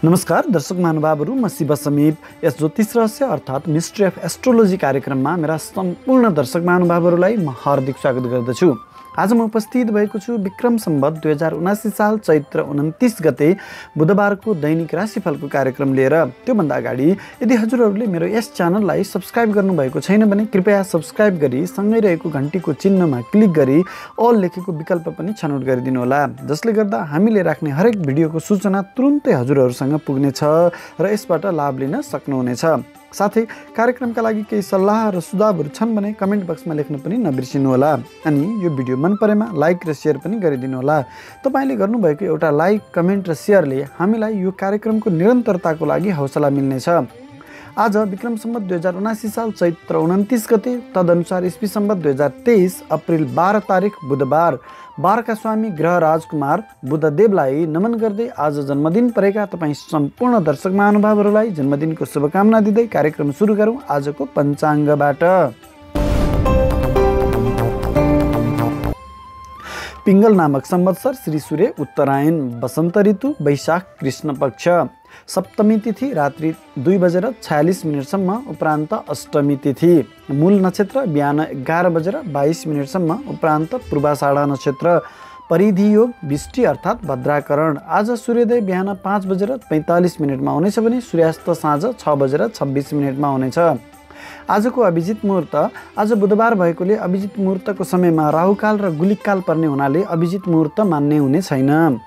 नमस्कार दर्शक महानुभावहरू, म शिव समीप यस ज्योतिष रहस्य अर्थात् मिस्ट्री अफ एस्ट्रोलोजी कार्यक्रममा मेरा सम्पूर्ण दर्शक महानुभावहरूलाई म हार्दिक स्वागत गर्दछु। आज म उपस्थित भएको छु विक्रम सम्वत 2079 साल चैत्र 29 गते बुधबारको दैनिक राशिफलको कार्यक्रम लिएर। त्योभन्दा अगाडि यदि हजुरहरूले मेरो यस च्यानललाई सब्स्क्राइब गर्नुभएको छैन भने कृपया सब्स्क्राइब गरी सँगै रहेको घन्टीको चिन्हमा क्लिक गरी अल लेखेको विकल्प पनि छनौट गरिदिनु होला, जसले गर्दा हामीले राख्ने हरेक भिडियोको सूचना तुरुन्तै हजुरहरूसँग पुग्नेछ र यसबाट लाभ लिन सक्नुहुनेछ। साथै कार्यक्रमका लागि केही सल्लाह र सुझावहरू छन् भने कमेन्ट बक्समा लेख्न पनि नबिर्सिनुहोला। अनि यो भिडियो मन परेमा लाइक र सेयर पनि गरिदिनु होला। तपाईले गर्नुभएको एउटा लाइक, कमेन्ट र सेयरले हामीलाई यो कार्यक्रमको निरन्तरताको लागि हौसला मिल्नेछ। आज विक्रम सम्वत 2079 साल चैत्र 29 गते तदनुसार ईस्वी सम्वत 2023 अप्रिल 12 तारिक बुधबार, बारका स्वामी ग्रह राजकुमार बुधदेवलाई नमन गर्दै आज जन्मदिन परेका तपाईँ सम्पूर्ण दर्शक महानुभावहरूलाई जन्मदिनको शुभकामना दिँदै कार्यक्रम सुरु गरौँ आजको पञ्चाङ्गबाट। पिङ्गल नामक संवत्सर श्री सूर्य उत्तरायण, वसन्त ऋतु, वैशाख कृष्ण पक्ष, सप्तमी तिथि रात्रि 2:46 उपरान्त अष्टमी तिथि, मूल नक्षत्र बिहान 11:22 उपरान्त पूर्वाषाढा नक्षत्र, परिधि योग बिष्टि अर्थात् भद्राकरण। आज सूर्योदय बिहान 5:45 हुनेछ भने सूर्यास्त साँझ 6:26 हुनेछ। आजको अभिजित मुहूर्त, आज बुधबार भएकोले अभिजित मुहूर्तको समयमा राहुकाल र गुलिककाल पर्ने हुनाले अभिजित मुहूर्त मान्ने हुने छैन।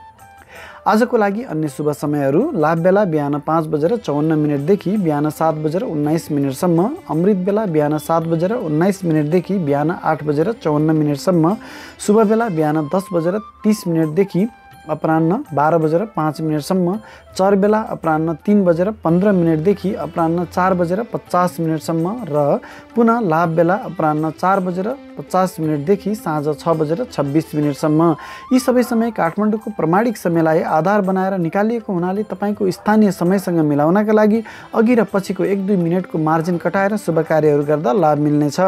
आजको लागि अन्य शुभ समयहरू लाभ बेला बिहान 5:54 देखि बिहान 7:19 अमृत बेला बिहान 7:19 देखि बिहान 8:54 शुभ बेला बिहान 10:30 देखि अपराह्न 12:05 चर बेला अपराह्न 3:15 देखि अपराह्न 4:50 र पुनः लाभ बेला अपराह्न 4:50 देखि साँझ 6:26 यी सबै समय काठमाडौँको प्रमाणिक समयलाई आधार बनाएर निकालिएको हुनाले तपाईको स्थानीय समयसँग मिलाउनका लागि अघि र पछिको 1-2 मिनटको मार्जिन कटाएर शुभ कार्यहरू गर्दा लाभ मिल्नेछ।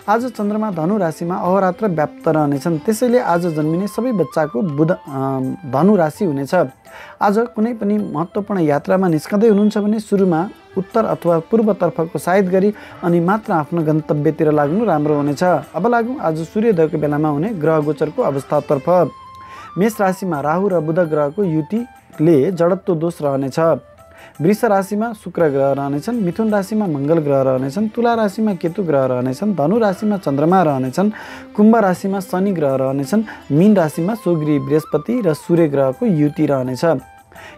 आज चन्द्रमा धनु राशिमा अहोरात्र व्याप्त रहनेछन्, त्यसैले आज जन्मिने सबै बच्चाको बुध धनु राशि हुनेछ। आज कुनै पनि महत्त्वपूर्ण यात्रामा निस्कँदै हुनुहुन्छ भने सुरुमा उत्तर अथवा पूर्वतर्फको साइड गरी अनि मात्र आफ्नो गन्तव्यतिर लाग्नु राम्रो हुनेछ। अब लागौँ आज सूर्योदयको बेलामा हुने ग्रह गोचरको अवस्थातर्फ। मेष राशिमा राहु र बुध ग्रहको युतिले जडत्व दोष रहनेछ। वृष राशिमा शुक्र ग्रह रहनेछन्, मिथुन राशिमा मङ्गल ग्रह रहनेछन्, तुला राशिमा केतु ग्रह रहनेछन्, धनु राशिमा चन्द्रमा रहनेछन्, कुम्भ राशिमा शनि ग्रह रहनेछन्, मीन राशिमा स्वगृही बृहस्पति र सूर्य ग्रहको युति रहनेछ।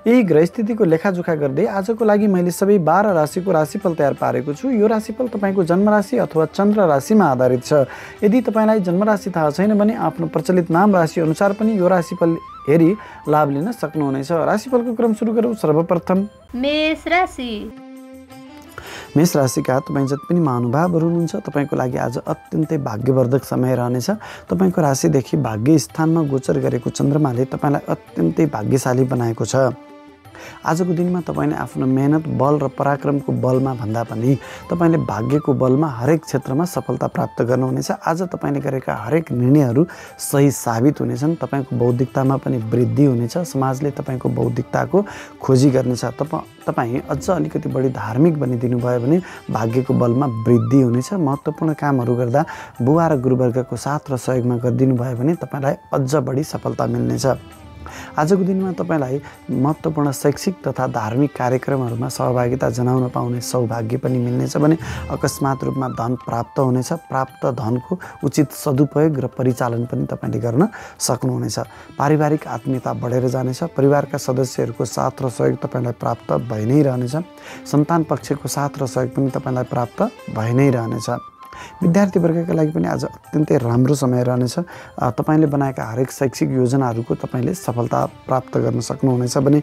यही ग्रह स्थितिको लेखाजोखा गर्दै आजको लागि मैले सबै 12 राशिको राशिफल तयार पारेको छु। यो राशिफल तपाईँको जन्मराशि अथवा चन्द्र राशिमा आधारित छ। यदि तपाईँलाई जन्मराशि थाहा छैन भने आफ्नो प्रचलित नाम राशि अनुसार पनि यो राशिफल हेरी लाभ लिन सक्नुहुनेछ। राशिफलको क्रम सुरु गरौँ। सर्वप्रथम मेष राशि। मेष राशिका तपाईँ जति पनि महानुभावहरू हुनुहुन्छ तपाईँको लागि आज अत्यन्तै भाग्यवर्धक समय रहनेछ। तपाईँको राशिदेखि भाग्य स्थानमा गोचर गरेको चन्द्रमाले तपाईँलाई अत्यन्तै भाग्यशाली बनाएको छ। आजको दिनमा तपाईँले आफ्नो मेहनत, बल र पराक्रमको बलमा भन्दा पनि तपाईँले भाग्यको बलमा हरेक क्षेत्रमा सफलता प्राप्त गर्नुहुनेछ। आज तपाईँले गरेका हरेक निर्णयहरू सही साबित हुनेछन्। तपाईँको बौद्धिकतामा पनि वृद्धि हुनेछ। समाजले तपाईँको बौद्धिकताको खोजी गर्नेछ। तपाईँ अझ अलिकति बढी धार्मिक बनिदिनु भयो भने भाग्यको बलमा वृद्धि हुनेछ। महत्त्वपूर्ण कामहरू गर्दा बुवा र गुरुवर्गको साथ र सहयोगमा गरिदिनु भयो भने तपाईँलाई अझ बढी सफलता मिल्नेछ। आजको दिनमा तपाईँलाई महत्त्वपूर्ण शैक्षिक तथा धार्मिक कार्यक्रमहरूमा सहभागिता जनाउन पाउने सौभाग्य पनि मिल्नेछ भने अकस्मात रूपमा धन प्राप्त हुनेछ। प्राप्त धनको उचित सदुपयोग र परिचालन पनि तपाईँले गर्न सक्नुहुनेछ। पारिवारिक आत्मीयता बढेर जानेछ। परिवारका सदस्यहरूको साथ र सहयोग तपाईँलाई प्राप्त भइ नै रहनेछ। सन्तान पक्षको साथ र सहयोग पनि तपाईँलाई प्राप्त भइ नै रहनेछ। विद्यार्थी वर्गका लागि पनि आज अत्यन्तै राम्रो समय रहनेछ। तपाईँले बनाएका हरेक शैक्षिक योजनाहरूको तपाईँले सफलता प्राप्त गर्न सक्नुहुनेछ भने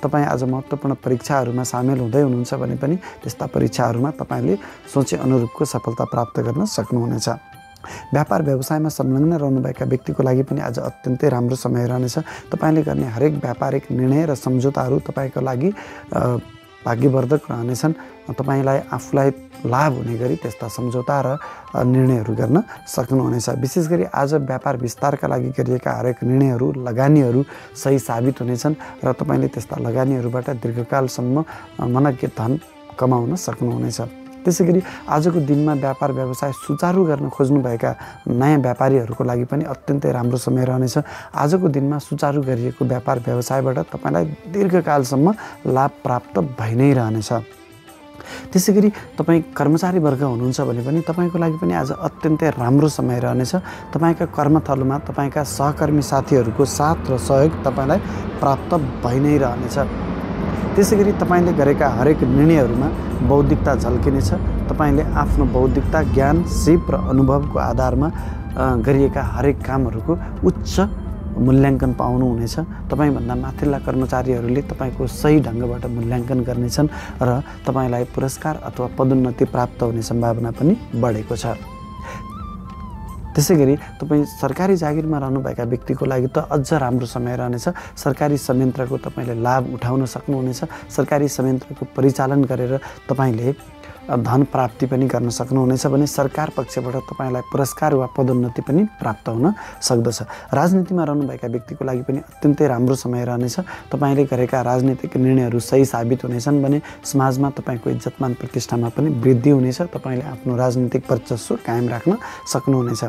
तपाईँ आज महत्त्वपूर्ण परीक्षाहरूमा सामेल हुँदै हुनुहुन्छ भने पनि त्यस्ता परीक्षाहरूमा तपाईँले सोचे अनुरूपको सफलता प्राप्त गर्न सक्नुहुनेछ। व्यापार व्यवसायमा संलग्न रहनुभएका व्यक्तिको लागि पनि आज अत्यन्तै राम्रो समय रहनेछ। तपाईँले गर्ने हरेक व्यापारिक निर्णय र सम्झौताहरू तपाईँको लागि भाग्यवर्धक रहनेछन्। तपाईलाई आफूलाई लाभ हुने गरी त्यस्ता सम्झौता र निर्णयहरू गर्न सक्नुहुनेछ। विशेष गरी आज व्यापार विस्तारका लागि गरिएका हरेक निर्णयहरू लगानीहरू सही साबित हुनेछन् र तपाईले त्यस्ता लगानीहरूबाट दीर्घकालसम्म मनज्ञ धन कमाउन सक्नुहुनेछ। त्यसैगरी आजको दिनमा व्यापार व्यवसाय सुचारू गर्न खोज्नुभएका नयाँ व्यापारीहरूको लागि पनि अत्यन्तै राम्रो समय रहनेछ। आजको दिनमा सुचारू गरिएको व्यापार व्यवसायबाट तपाईलाई दीर्घकालसम्म लाभ प्राप्त भइ नै रहनेछ। त्यसैगरी तपाईँ कर्मचारी वर्ग हुनुहुन्छ भने पनि तपाईँको लागि पनि आज अत्यन्तै राम्रो समय रहनेछ। तपाईँका कर्मथलोमा तपाईँका सहकर्मी साथीहरूको साथ र सहयोग तपाईँलाई प्राप्त भइ नै रहनेछ। त्यसैगरी तपाईँले गरेका हरेक निर्णयहरूमा बौद्धिकता झल्किनेछ। तपाईँले आफ्नो बौद्धिकता, ज्ञान, सिप र अनुभवको आधारमा गरिएका हरेक कामहरूको उच्च मूल्याङ्कन पाउनुहुनेछ। तपाईँभन्दा माथिल्ला कर्मचारीहरूले तपाईँको सही ढङ्गबाट मूल्याङ्कन गर्नेछन् र तपाईँलाई पुरस्कार अथवा पदोन्नति प्राप्त हुने सम्भावना पनि बढेको छ। त्यसैगरी तपाईँ सरकारी जागिरमा रहनुभएका व्यक्तिको लागि त अझ राम्रो समय रहनेछ। सरकारी संयन्त्रको तपाईँले लाभ उठाउन सक्नुहुनेछ। सरकारी संयन्त्रको परिचालन गरेर तपाईँले धन प्राप्ति पनि गर्न सक्नुहुनेछ भने सरकार पक्षबाट तपाईँलाई पुरस्कार वा पदोन्नति पनि प्राप्त हुन सक्दछ। राजनीतिमा रहनुभएका व्यक्तिको लागि पनि अत्यन्तै राम्रो समय रहनेछ। तपाईँले गरेका राजनीतिक निर्णयहरू सही साबित हुनेछन् भने समाजमा तपाईँको इज्जतमान प्रतिष्ठामा पनि वृद्धि हुनेछ। तपाईँले आफ्नो राजनीतिक वर्चस्व कायम राख्न सक्नुहुनेछ।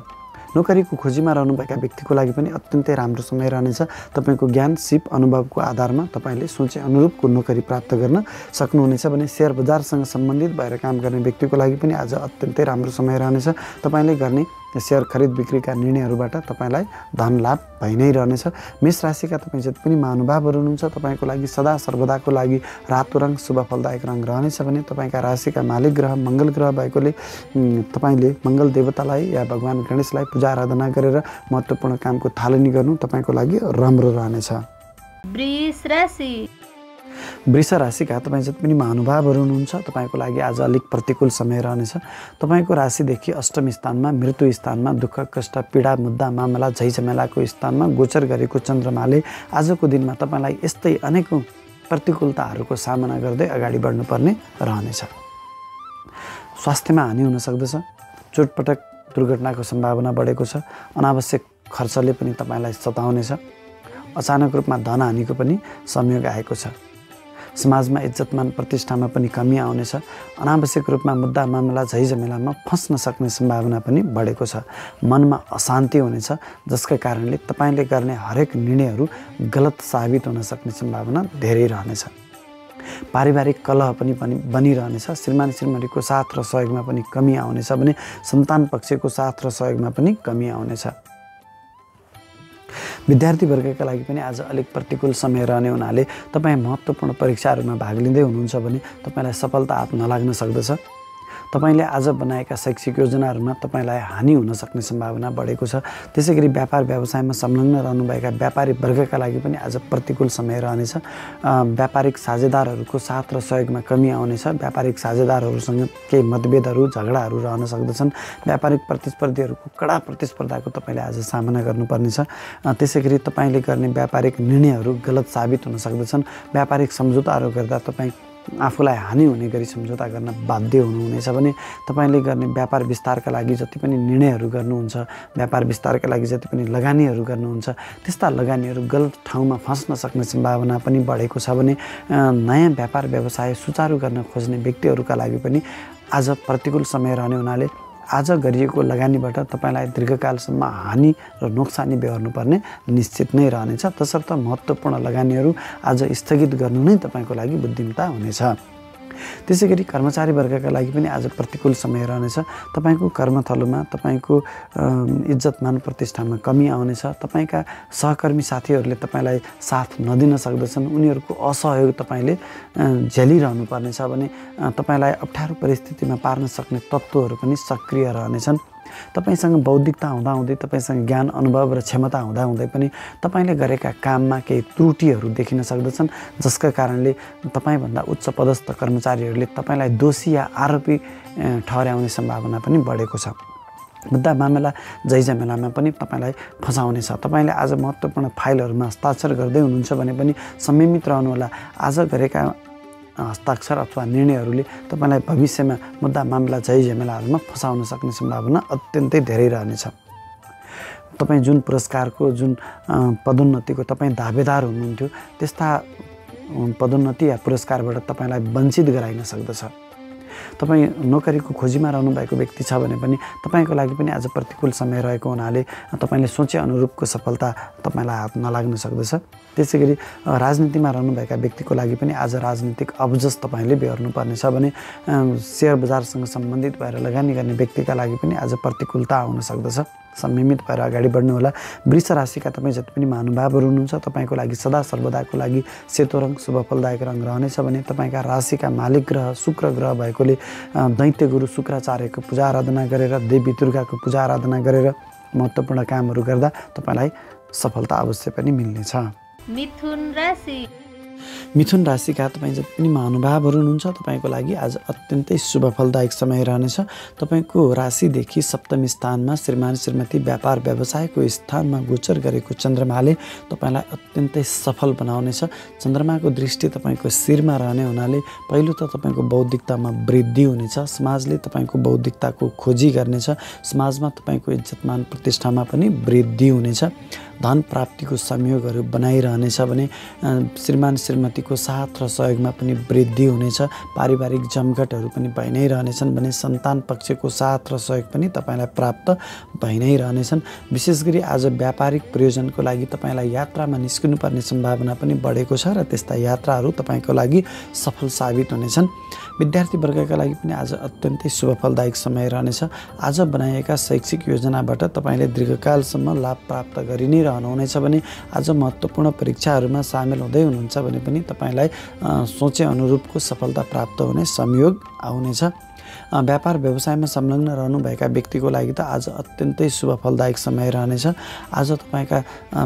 नोकरीको खोजीमा रहनुभएका व्यक्तिको लागि पनि अत्यन्तै राम्रो समय रहनेछ। तपाईँको ज्ञान, सिप, अनुभवको आधारमा तपाईँले सोचे अनुरूपको नोकरी प्राप्त गर्न सक्नुहुनेछ भने सेयर बजारसँग सम्बन्धित भएर काम गर्ने व्यक्तिको लागि पनि आज अत्यन्तै राम्रो समय रहनेछ। तपाईँले गर्ने सेयर खरिद बिक्रीका निर्णयहरूबाट तपाईँलाई धन लाभ भइ नै रहनेछ। मेष राशिका तपाईँ जति पनि महानुभावहरू हुनुहुन्छ तपाईँको लागि सदा सर्वदाको लागि रातो रङ शुभ फलदायक रङ रहनेछ भने तपाईँका राशिका मालिक ग्रह मङ्गल ग्रह भएकोले तपाईँले मङ्गल देवतालाई या भगवान गणेशलाई पूजा आराधना गरेर महत्त्वपूर्ण कामको थालनी गर्नु तपाईँको लागि राम्रो रहनेछ। वृष राशिका तपाईँ जति पनि महानुभावहरू हुनुहुन्छ तपाईँको लागि आज अलिक प्रतिकूल समय रहनेछ। तपाईँको राशिदेखि अष्टम स्थानमा, मृत्यु स्थानमा, दुःख कष्ट पीडा मुद्दा मामला झैझमेलाको स्थानमा गोचर गरेको चन्द्रमाले आजको दिनमा तपाईँलाई यस्तै अनेकौँ प्रतिकूलताहरूको सामना गर्दै अगाडि बढ्नुपर्ने रहनेछ। स्वास्थ्यमा हानि हुन सक्दछ। चोटपटक दुर्घटनाको सम्भावना बढेको छ। अनावश्यक खर्चले पनि तपाईँलाई सताउनेछ। अचानक रूपमा धन हानिको पनि संयोग आएको छ। समाजमा इज्जतमान प्रतिष्ठामा पनि कमी आउनेछ। अनावश्यक रूपमा मुद्दा मामला झैझमेलामा फस्न सक्ने सम्भावना पनि बढेको छ। मनमा अशान्ति हुनेछ जसका कारणले तपाईँले गर्ने हरेक निर्णयहरू गलत साबित हुन सक्ने सम्भावना धेरै रहनेछ। पारिवारिक कलह पनि बनिरहनेछ। श्रीमान श्रीमतीको साथ र सहयोगमा पनि कमी आउनेछ भने सन्तान पक्षको साथ र सहयोगमा पनि कमी आउनेछ। विद्यार्थी वर्गका लागि पनि आज अलिक प्रतिकूल समय रहने हुनाले तपाईँ महत्त्वपूर्ण परीक्षाहरूमा भाग लिँदै हुनुहुन्छ भने तपाईँलाई सफलता हात नलाग्न सक्दछ। तपाईँले आज बनाएका शैक्षिक योजनाहरूमा तपाईँलाई हानि हुन सक्ने सम्भावना बढेको छ। त्यसैगरी व्यापार व्यवसायमा संलग्न रहनुभएका व्यापारी वर्गका लागि पनि आज प्रतिकूल समय रहनेछ। व्यापारिक साझेदारहरूको साथ र सहयोगमा कमी आउनेछ। व्यापारिक साझेदारहरूसँग केही मतभेदहरू झगडाहरू रहन सक्दछन्। व्यापारिक प्रतिस्पर्धीहरूको कडा प्रतिस्पर्धाको तपाईँले आज सामना गर्नुपर्नेछ। त्यसैगरी तपाईँले गर्ने व्यापारिक निर्णयहरू गलत साबित हुन सक्दछन्। व्यापारिक सम्झौताहरू गर्दा तपाईँ आफूलाई हानि हुने गरी सम्झौता गर्न बाध्य हुनुहुनेछ भने तपाईँले गर्ने व्यापार विस्तारका लागि जति पनि निर्णयहरू गर्नुहुन्छ, व्यापार विस्तारका लागि जति पनि लगानीहरू गर्नुहुन्छ, त्यस्ता लगानीहरू गलत ठाउँमा फस्न सक्ने सम्भावना पनि बढेको छ भने नयाँ व्यापार व्यवसाय सुचारू गर्न खोज्ने व्यक्तिहरूका लागि पनि आज प्रतिकूल समय रहने हुनाले आज गरिएको लगानीबाट तपाईँलाई दीर्घकालसम्म हानि र नोक्सानी बेहोर्नुपर्ने निश्चित नै रहनेछ। तसर्थ महत्त्वपूर्ण लगानीहरू आज स्थगित गर्नु नै तपाईँको लागि बुद्धिमत्ता हुनेछ। त्यसैगरी कर्मचारी वर्गका लागि पनि आज प्रतिकूल समय रहनेछ। तपाईँको कर्मथलोमा तपाईँको इज्जतमान प्रतिष्ठामा कमी आउनेछ। तपाईँका सहकर्मी साथीहरूले तपाईँलाई साथ नदिन सक्दछन्। उनीहरूको असहयोग तपाईँले झेलिरहनु पर्नेछ भने तपाईँलाई अप्ठ्यारो परिस्थितिमा पार्न सक्ने तत्त्वहरू पनि सक्रिय रहनेछन्। तपाईसँग बौद्धिकता हुँदाहुँदै, तपाईँसँग ज्ञान, अनुभव र क्षमता हुँदाहुँदै पनि तपाईँले गरेका काममा केही त्रुटिहरू देखिन सक्दछन् जसका कारणले तपाईँभन्दा उच्च पदस्थ कर्मचारीहरूले तपाईँलाई दोषी या आरोपी ठहर्याउने सम्भावना पनि बढेको छ। मुद्दा मामला झैझमेलामा पनि तपाईँलाई फसाउनेछ। तपाईँले आज महत्त्वपूर्ण फाइलहरूमा हस्ताक्षर गर्दै हुनुहुन्छ भने पनि संयमित रहनुहोला। आज गरेका हस्ताक्षर अथवा निर्णयहरूले तपाईँलाई भविष्यमा मुद्दा मामला झैझमेलाहरूमा फसाउन सक्ने सम्भावना अत्यन्तै धेरै रहनेछ। तपाईँ जुन पुरस्कारको जुन पदोन्नतिको तपाईँ दावेदार हुनुहुन्थ्यो त्यस्ता पदोन्नति या पुरस्कारबाट तपाईँलाई वञ्चित गराइन सक्दछ। तपाईँ नोकरीको खोजीमा रहनु भएको व्यक्ति छ भने पनि तपाईँको लागि पनि आज प्रतिकूल समय रहेको हुनाले तपाईँले सोचे अनुरूपको सफलता तपाईँलाई हात नलाग्न सक्दछ। त्यसै गरी राजनीतिमा रहनुभएका व्यक्तिको लागि पनि आज राजनीतिक अब्जस तपाईँले बेहोर्नु पर्नेछ भने सेयर बजारसँग सम्बन्धित भएर लगानी गर्ने व्यक्तिका लागि पनि आज प्रतिकूलता आउन सक्दछ। संयमित भएर अगाडि बढ्नुहोला। वृष राशिका तपाईँ जति पनि महानुभावहरू हुनुहुन्छ तपाईँको लागि सदा सर्वदाको लागि सेतो रङ शुभ फलदायक रङ रहनेछ भने तपाईँका राशिका मालिक ग्रह शुक्र ग्रह भएकोले दैत्य गुरु शुक्राचार्यको पूजा आराधना गरेर देवी दुर्गाको पूजा आराधना गरेर महत्त्वपूर्ण कामहरू गर्दा तपाईँलाई सफलता अवश्य पनि मिल्नेछ। मिथुन राशिका तपाईँ जति पनि महानुभावहरू हुनुहुन्छ तपाईँको लागि आज अत्यन्तै शुभ फलदायक समय रहनेछ। तपाईँको राशिदेखि सप्तमी स्थानमा श्रीमान श्रीमती व्यापार व्यवसायको स्थानमा गोचर गरेको चन्द्रमाले तपाईँलाई अत्यन्तै सफल बनाउनेछ। चन्द्रमाको दृष्टि तपाईँको शिरमा रहने हुनाले पहिलो त तपाईँको बौद्धिकतामा वृद्धि हुनेछ। समाजले तपाईँको बौद्धिकताको खोजी गर्नेछ। समाजमा तपाईँको इज्जतमान प्रतिष्ठामा पनि वृद्धि हुनेछ। धन प्राप्तिको संयोगहरू बनाइरहनेछ भने श्रीमान श्रीमतीको साथ र सहयोगमा पनि वृद्धि हुनेछ। पारिवारिक जमघटहरू पनि भइ नै रहनेछन् भने सन्तान पक्षको साथ र सहयोग पनि तपाईँलाई प्राप्त भइ नै रहनेछन्। विशेष गरी आज व्यापारिक प्रयोजनको लागि तपाईँलाई यात्रामा निस्किनुपर्ने सम्भावना पनि बढेको छ र त्यस्ता यात्राहरू तपाईँको लागि सफल साबित हुनेछन्। विद्यार्थी वर्गका लागि पनि आज अत्यन्तै शुभ फलदायक समय रहनेछ। आज बनाइएका शैक्षिक योजनाबाट तपाईँले दीर्घकालसम्म लाभ प्राप्त गरि नै रहनुहुनेछ भने आज महत्त्वपूर्ण परीक्षाहरूमा सामेल हुँदै हुनुहुन्छ भने पनि तपाईँलाई सोचे अनुरूपको सफलता प्राप्त हुने संयोग आउनेछ। व्यापार व्यवसायमा संलग्न रहनुभएका व्यक्तिको लागि त आज अत्यन्तै शुभ फलदायक समय रहनेछ। आज तपाईँका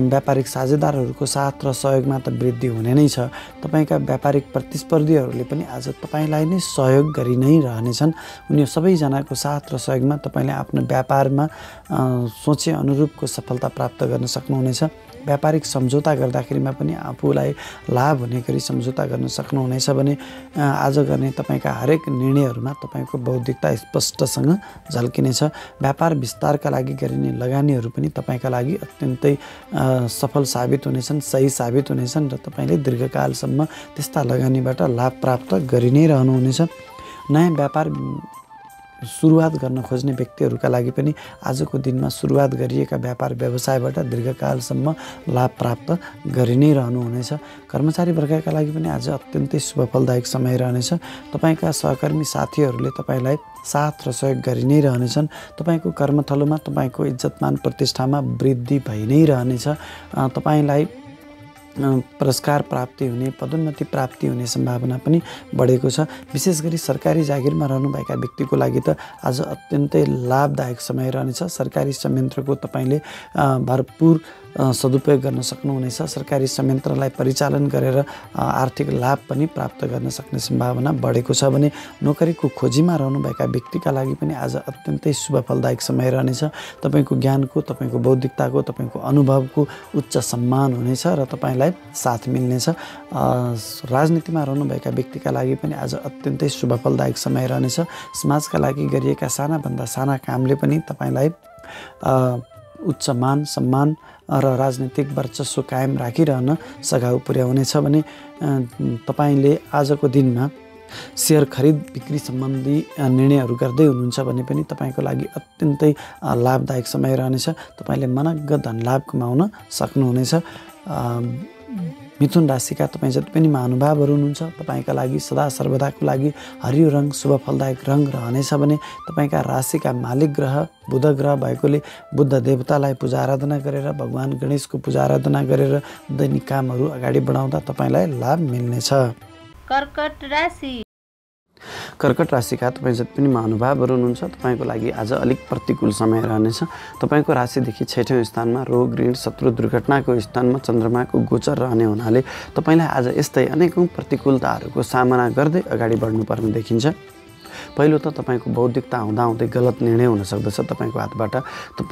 व्यापारिक साझेदारहरूको साथ र सहयोगमा त वृद्धि हुने नै छ। तपाईँका व्यापारिक प्रतिस्पर्धीहरूले पनि आज तपाईँलाई नै सहयोग गरि नै रहनेछन्। उनी सबैजनाको साथ र सहयोगमा तपाईँले आफ्नो व्यापारमा सोचे अनुरूपको सफलता प्राप्त गर्न सक्नुहुनेछ। व्यापारिक सम्झौता गर्दाखेरिमा पनि आफूलाई लाभ हुने गरी सम्झौता गर्न सक्नुहुनेछ भने आज गर्ने तपाईँका हरेक निर्णयहरूमा तपाईँको बौद्धिकता स्पष्टसँग झल्किनेछ। व्यापार विस्तारका लागि गरिने लगानीहरू पनि तपाईँका लागि अत्यन्तै सफल साबित हुनेछन्, सही साबित हुनेछन् र तपाईँले दीर्घकालसम्म त्यस्ता लगानीबाट लाभ प्राप्त गरि नै रहनुहुनेछ। नयाँ व्यापार सुरुवात गर्न खोज्ने व्यक्तिहरूका लागि पनि आजको दिनमा सुरुवात गरिएका व्यापार व्यवसायबाट दीर्घकालसम्म लाभ प्राप्त गरि नै रहनुहुनेछ। कर्मचारी वर्गका लागि पनि आज अत्यन्तै शुभ फलदायक समय रहनेछ। तपाईँका सहकर्मी साथीहरूले तपाईँलाई साथ र सहयोग गरि नै रहनेछन्। तपाईँको कर्मथलोमा तपाईँको इज्जतमान प्रतिष्ठामा वृद्धि भइ नै रहनेछ। तपाईँलाई पुरस्कार प्राप्ति हुने, पदोन्नति प्राप्ति हुने सम्भावना पनि बढेको छ। विशेष गरी सरकारी जागिरमा रहनुभएका व्यक्तिको लागि त आज अत्यन्तै लाभदायक समय रहनेछ। सरकारी संयन्त्रको तपाईँले भरपुर सदुपयोग गर्न सक्नुहुनेछ। सरकारी संयन्त्रलाई परिचालन गरेर आर्थिक लाभ पनि प्राप्त गर्न सक्ने सम्भावना बढेको छ भने नोकरीको खोजीमा रहनुभएका व्यक्तिका लागि पनि आज अत्यन्तै शुभ फलदायक समय रहनेछ। तपाईँको ज्ञानको, तपाईँको बौद्धिकताको, तपाईँको अनुभवको उच्च सम्मान हुनेछ र तपाईँलाई साथ मिल्नेछ। राजनीतिमा रहनुभएका व्यक्तिका लागि पनि आज अत्यन्तै शुभ फलदायक समय रहनेछ। समाजका लागि गरिएका सानाभन्दा साना कामले पनि तपाईँलाई उच्च मान सम्मान र राजनीतिक वर्चस्व कायम राखिरहन सघाउ पुर्याउनेछ भने तपाईँले आजको दिनमा सेयर खरिद बिक्री सम्बन्धी निर्णयहरू गर्दै हुनुहुन्छ भने पनि तपाईँको लागि अत्यन्तै लाभदायक समय रहनेछ। तपाईँले मनग्ग धन लाभ कमाउन सक्नुहुनेछ। मिथुन राशिका तपाईँ जति पनि महानुभावहरू हुनुहुन्छ तपाईँका लागि सदा सर्वदाको लागि हरियो रङ शुभ फलदायक रङ रहनेछ भने तपाईँका राशिका मालिक ग्रह बुध ग्रह भएकोले बुद्ध देवतालाई पूजा आराधना गरेर भगवान गणेशको पूजा आराधना गरेर दैनिक कामहरू अगाडि बढाउँदा तपाईँलाई लाभ मिल्नेछ। कर्कट राशिका तपाईँ जति पनि महानुभावहरू हुनुहुन्छ तपाईँको लागि आज अलिक प्रतिकूल समय रहनेछ। तपाईँको राशिदेखि 6औँ स्थानमा रोग ऋण शत्रु दुर्घटनाको स्थानमा चन्द्रमाको गोचर रहने हुनाले तपाईँलाई आज यस्तै अनेकौँ प्रतिकूलताहरूको सामना गर्दै अगाडि बढ्नुपर्ने देखिन्छ। पहिलो त तपाईँको बौद्धिकता हुँदाहुँदै गलत निर्णय हुन सक्दछ तपाईँको हातबाट।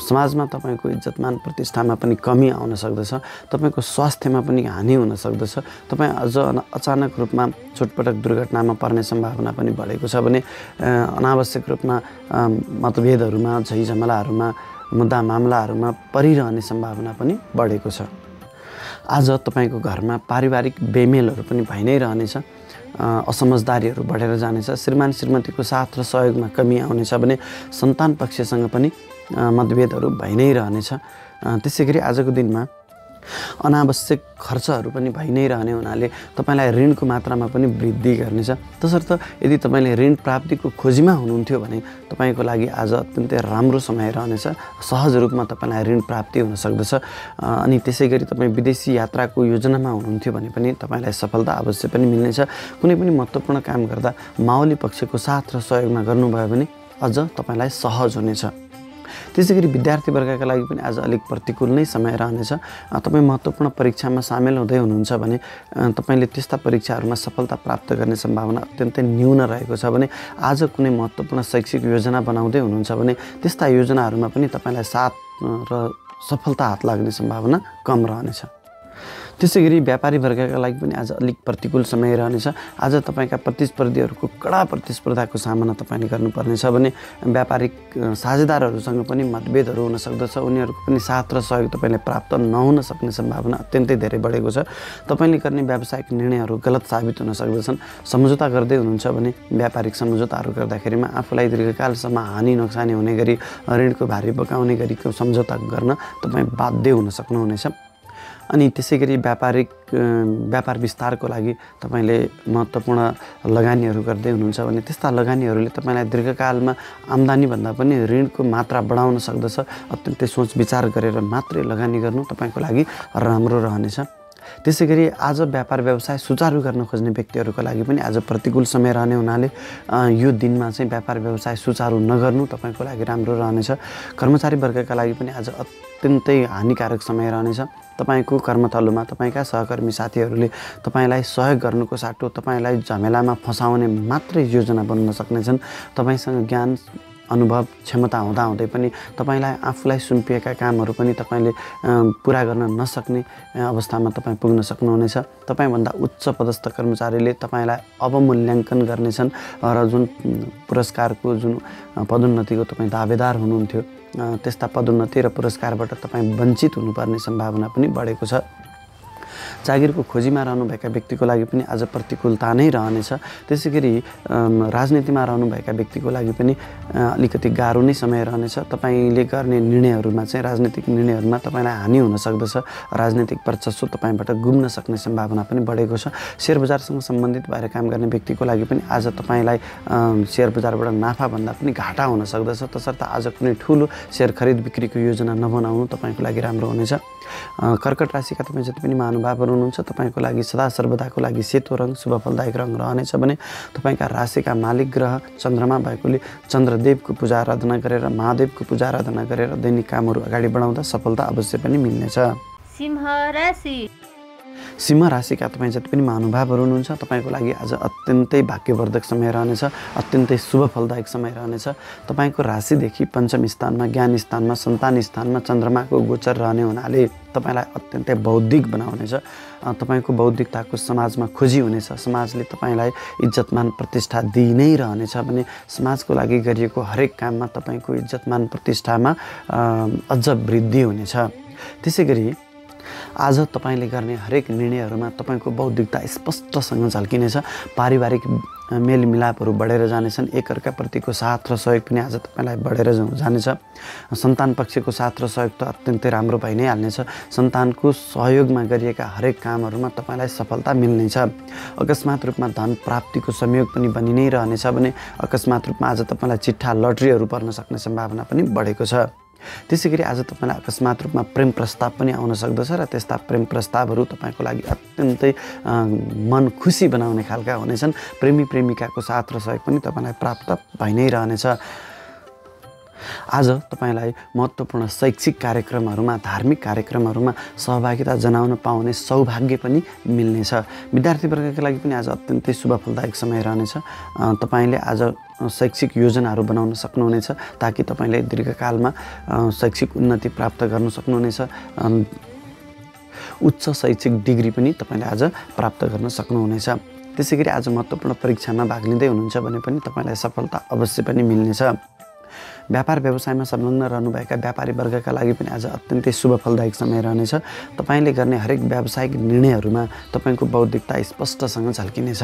समाजमा तपाईँको इज्जतमान प्रतिष्ठामा पनि कमी आउन सक्दछ। तपाईँको स्वास्थ्यमा पनि हानि हुन सक्दछ। तपाईँ अझ अचानक रूपमा चोटपटक दुर्घटनामा पर्ने सम्भावना पनि बढेको छ भने अनावश्यक रूपमा मतभेदहरूमा, झैझमलाहरूमा, मुद्दा मामलाहरूमा परिरहने सम्भावना पनि बढेको छ। आज तपाईँको घरमा पारिवारिक बेमेलहरू पनि भइ नै रहनेछ। असमझदारीहरू बढेर जानेछ। श्रीमान श्रीमतीको साथ र सहयोगमा कमी आउनेछ भने सन्तान पक्षसँग पनि मतभेदहरू भइ नै रहनेछ। त्यसै गरी आजको दिनमा अनावश्यक खर्चहरू पनि भइ नै रहने हुनाले तपाईँलाई ऋणको मात्रामा पनि वृद्धि गर्नेछ। तसर्थ यदि तपाईँले ऋण प्राप्तिको खोजीमा हुनुहुन्थ्यो भने तपाईँको लागि आज अत्यन्तै राम्रो समय रहनेछ। सहज रूपमा तपाईँलाई ऋण प्राप्ति हुन सक्दछ। अनि त्यसै गरी तपाईँ विदेशी यात्राको योजनामा हुनुहुन्थ्यो भने पनि तपाईँलाई सफलता अवश्य पनि मिल्नेछ। कुनै पनि महत्त्वपूर्ण काम गर्दा माओली पक्षको साथ र सहयोगमा गर्नुभयो भने अझ तपाईँलाई सहज हुनेछ। त्यसै गरी विद्यार्थी वर्गका लागि पनि आज अलिक प्रतिकूल नै समय रहनेछ। तपाईँ महत्त्वपूर्ण परीक्षामा सामेल हुँदै हुनुहुन्छ भने तपाईँले त्यस्ता परीक्षाहरूमा सफलता प्राप्त गर्ने सम्भावना अत्यन्तै न्यून रहेको छ भने आज कुनै महत्त्वपूर्ण शैक्षिक योजना बनाउँदै हुनुहुन्छ भने त्यस्ता योजनाहरूमा पनि तपाईँलाई साथ र सफलता हात लाग्ने सम्भावना कम रहनेछ। त्यसै गरी व्यापारी वर्गका लागि पनि आज अलिक प्रतिकूल समय रहनेछ। आज तपाईँका प्रतिस्पर्धीहरूको कडा प्रतिस्पर्धाको सामना तपाईँले गर्नुपर्नेछ भने व्यापारिक साझेदारहरूसँग पनि मतभेदहरू हुन सक्दछ। उनीहरूको पनि साथ र सहयोग तपाईँले प्राप्त नहुन सक्ने सम्भावना अत्यन्तै धेरै बढेको छ। तपाईँले गर्ने व्यावसायिक निर्णयहरू गलत साबित हुन सक्दछन्। सम्झौता गर्दै हुनुहुन्छ भने व्यापारिक सम्झौताहरू गर्दाखेरिमा आफूलाई दीर्घकालसम्म हानि नोक्सानी हुने गरी ऋणको भारी बोकाउने गरीको सम्झौता गर्न तपाईँ बाध्य हुन सक्नुहुनेछ। अनि त्यसै गरी व्यापार विस्तारको लागि तपाईँले महत्त्वपूर्ण लगानीहरू गर्दै हुनुहुन्छ भने त्यस्ता लगानीहरूले तपाईँलाई दीर्घकालमा आम्दानीभन्दा पनि ऋणको मात्रा बढाउन सक्दछ। अत्यन्तै सोच विचार गरेर मात्रै लगानी गर्नु तपाईँको लागि राम्रो रहनेछ। त्यसै गरी आज व्यापार व्यवसाय सुचारू गर्न खोज्ने व्यक्तिहरूको लागि पनि आज प्रतिकूल समय रहने हुनाले यो दिनमा चाहिँ व्यापार व्यवसाय सुचारू नगर्नु तपाईँको लागि राम्रो रहनेछ। कर्मचारी वर्गका लागि पनि आज अत्यन्तै हानिकारक समय रहनेछ। तपाईँको कर्मथलोमा तपाईँका सहकर्मी साथीहरूले तपाईँलाई सहयोग गर्नुको साटो तपाईँलाई झमेलामा फसाउने मात्रै योजना बन्न सक्नेछन्। तपाईँसँग ज्ञान अनुभव क्षमता हुँदाहुँदै पनि तपाईँलाई आफूलाई सुम्पिएका कामहरू पनि तपाईँले पुरा गर्न नसक्ने अवस्थामा तपाईँ पुग्न सक्नुहुनेछ। तपाईँभन्दा उच्च पदस्थ कर्मचारीले तपाईँलाई अवमूल्याङ्कन गर्नेछन् र जुन पुरस्कारको जुन पदोन्नतिको तपाईँ दावेदार हुनुहुन्थ्यो त्यस्ता पदोन्नति र पुरस्कारबाट तपाईँ वञ्चित हुनुपर्ने सम्भावना पनि बढेको छ। जागिरको खोजीमा रहनुभएका व्यक्तिको लागि पनि आज प्रतिकूलता नै रहनेछ। त्यसै गरी राजनीतिमा रहनुभएका व्यक्तिको लागि पनि अलिकति गाह्रो नै समय रहनेछ। तपाईँले गर्ने निर्णयहरूमा चाहिँ राजनीतिक निर्णयहरूमा तपाईँलाई हानि हुन सक्दछ। राजनीतिक वर्चस्व तपाईँबाट गुम्न सक्ने सम्भावना पनि बढेको छ। सेयर बजारसँग सम्बन्धित भएर काम गर्ने व्यक्तिको लागि पनि आज तपाईँलाई सेयर बजारबाट नाफाभन्दा पनि घाटा हुन सक्दछ। तसर्थ आज कुनै ठुलो सेयर खरिद बिक्रीको योजना नबनाउनु तपाईँको लागि राम्रो हुनेछ। कर्कट राशिका तपाईँ जति पनि महानुभावहरू हुनुहुन्छ तपाईँको लागि सदा सर्वदाको लागि सेतो रङ शुभ फलदायक रङ रहनेछ भने तपाईँका राशिका मालिक ग्रह चन्द्रमा भएकोले चन्द्रदेवको पूजा आराधना गरेर महादेवको पूजा आराधना गरेर दैनिक कामहरू अगाडि बढाउँदा सफलता अवश्य पनि मिल्नेछ। सिंह राशिका तपाईँ जति पनि महानुभावहरू हुनुहुन्छ तपाईँको लागि आज अत्यन्तै भाग्यवर्धक समय रहनेछ। अत्यन्तै शुभ फलदायक समय रहनेछ। तपाईँको राशिदेखि पञ्चम स्थानमा, ज्ञान स्थानमा, सन्तान स्थानमा चन्द्रमाको गोचर रहने हुनाले तपाईँलाई अत्यन्तै बौद्धिक बनाउनेछ। तपाईँको बौद्धिकताको समाजमा खोजी हुनेछ। समाजले तपाईँलाई इज्जतमान प्रतिष्ठा दिइ नै रहनेछ भने समाजको लागि गरिएको हरेक काममा तपाईँको इज्जतमान प्रतिष्ठामा अझ वृद्धि हुनेछ। त्यसै गरी आज तपाईँले गर्ने हरेक निर्णयहरूमा तपाईँको बौद्धिकता स्पष्टसँग झल्किनेछ। पारिवारिक मेलमिलापहरू बढेर जानेछन्। एकअर्काप्रतिको साथ र सहयोग पनि आज तपाईँलाई बढेर जानेछ। सन्तान पक्षको साथ र सहयोग त अत्यन्तै राम्रो भइ नै हाल्नेछ। सन्तानको सहयोगमा गरिएका हरेक कामहरूमा तपाईँलाई सफलता मिल्नेछ। अकस्मात रूपमा धन प्राप्तिको संयोग पनि बनि नै रहनेछ भने अकस्मात रूपमा आज तपाईँलाई चिट्ठा लटरीहरू पर्न सक्ने सम्भावना पनि बढेको छ। त्यसै गरी आज तपाईँलाई अकस्मात रूपमा प्रेम प्रस्ताव पनि आउन सक्दछ र त्यस्ता प्रेम प्रस्तावहरू तपाईँको लागि अत्यन्तै मन खुसी बनाउने खालका हुनेछन्। प्रेमी प्रेमिकाको साथ र सहयोग पनि तपाईँलाई प्राप्त भइ नै रहनेछ। आज तपाईँलाई महत्त्वपूर्ण शैक्षिक कार्यक्रमहरूमा, धार्मिक कार्यक्रमहरूमा सहभागिता जनाउन पाउने सौभाग्य पनि मिल्नेछ। विद्यार्थी वर्गका लागि पनि आज अत्यन्तै शुभ फलदायक समय रहनेछ। तपाईँले आज शैक्षिक योजनाहरू बनाउन सक्नुहुनेछ ताकि तपाईँले दीर्घकालमा शैक्षिक उन्नति प्राप्त गर्न सक्नुहुनेछ। उच्च शैक्षिक डिग्री पनि तपाईँले आज प्राप्त गर्न सक्नुहुनेछ। त्यसै गरी आज महत्त्वपूर्ण परीक्षामा भाग लिँदै हुनुहुन्छ भने पनि तपाईँलाई सफलता अवश्य पनि मिल्नेछ। व्यापार व्यवसायमा संलग्न रहनुभएका व्यापारी वर्गका लागि पनि आज अत्यन्तै शुभ फलदायक समय रहनेछ। तपाईँले गर्ने हरेक व्यावसायिक निर्णयहरूमा तपाईँको बौद्धिकता स्पष्टसँग झल्किनेछ।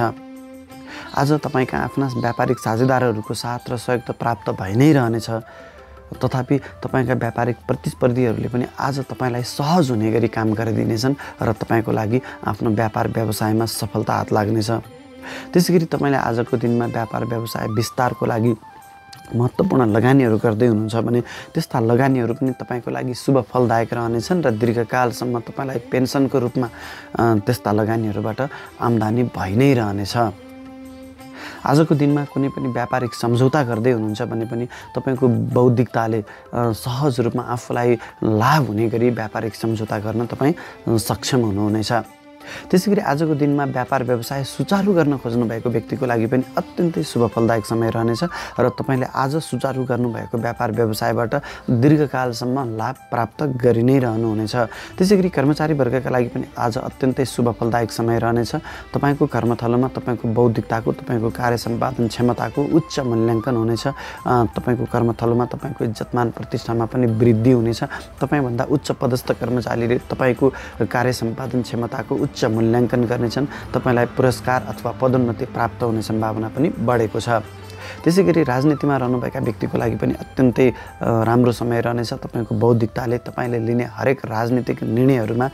आज तपाईँका आफ्ना व्यापारिक साझेदारहरूको साथ र सहयोग त प्राप्त भइ नै रहनेछ, तथापि तपाईँका व्यापारिक प्रतिस्पर्धीहरूले पनि आज तपाईँलाई सहज हुने गरी काम गरिदिनेछन् र तपाईँको लागि आफ्नो व्यापार व्यवसायमा सफलता हात लाग्नेछ। त्यसै गरी तपाईँले आजको दिनमा व्यापार व्यवसाय विस्तारको लागि महत्त्वपूर्ण लगानीहरू गर्दै हुनुहुन्छ भने त्यस्ता लगानीहरू पनि तपाईँको लागि शुभ फलदायक रहनेछन् र दीर्घकालसम्म तपाईँलाई पेन्सनको रूपमा त्यस्ता लगानीहरूबाट आम्दानी भइ नै रहनेछ। आजको दिनमा कुनै पनि व्यापारिक सम्झौता गर्दै हुनुहुन्छ भने पनि तपाईँको बौद्धिकताले सहज रूपमा आफूलाई लाभ हुने गरी व्यापारिक सम्झौता गर्न तपाईँ सक्षम हुनुहुनेछ। त्यसै गरी आजको दिनमा व्यापार व्यवसाय सुचारू गर्न खोज्नुभएको व्यक्तिको लागि पनि अत्यन्तै शुभ फलदायक समय रहनेछ र तपाईँले आज सुचारू गर्नुभएको व्यापार व्यवसायबाट दीर्घकालसम्म लाभ प्राप्त गरि नै रहनुहुनेछ। त्यसै गरी कर्मचारी वर्गका लागि पनि आज अत्यन्तै शुभ फलदायक समय रहनेछ। तपाईँको कर्मथलोमा तपाईँको बौद्धिकताको, तपाईँको कार्य सम्पादन क्षमताको उच्च मूल्याङ्कन हुनेछ। तपाईँको कर्मथलोमा तपाईँको इज्जतमान प्रतिष्ठामा पनि वृद्धि हुनेछ। तपाईँभन्दा उच्च पदस्थ कर्मचारीले तपाईँको कार्य सम्पादन क्षमताको उच्च मूल्याङ्कन गर्नेछन्। तपाईँलाई पुरस्कार अथवा पदोन्नति प्राप्त हुने सम्भावना पनि बढेको छ। त्यसै गरी राजनीतिमा रहनुभएका व्यक्तिको लागि पनि अत्यन्तै राम्रो समय रहनेछ। तपाईँको बौद्धिकताले तपाईँले लिने हरेक राजनीतिक निर्णयहरूमा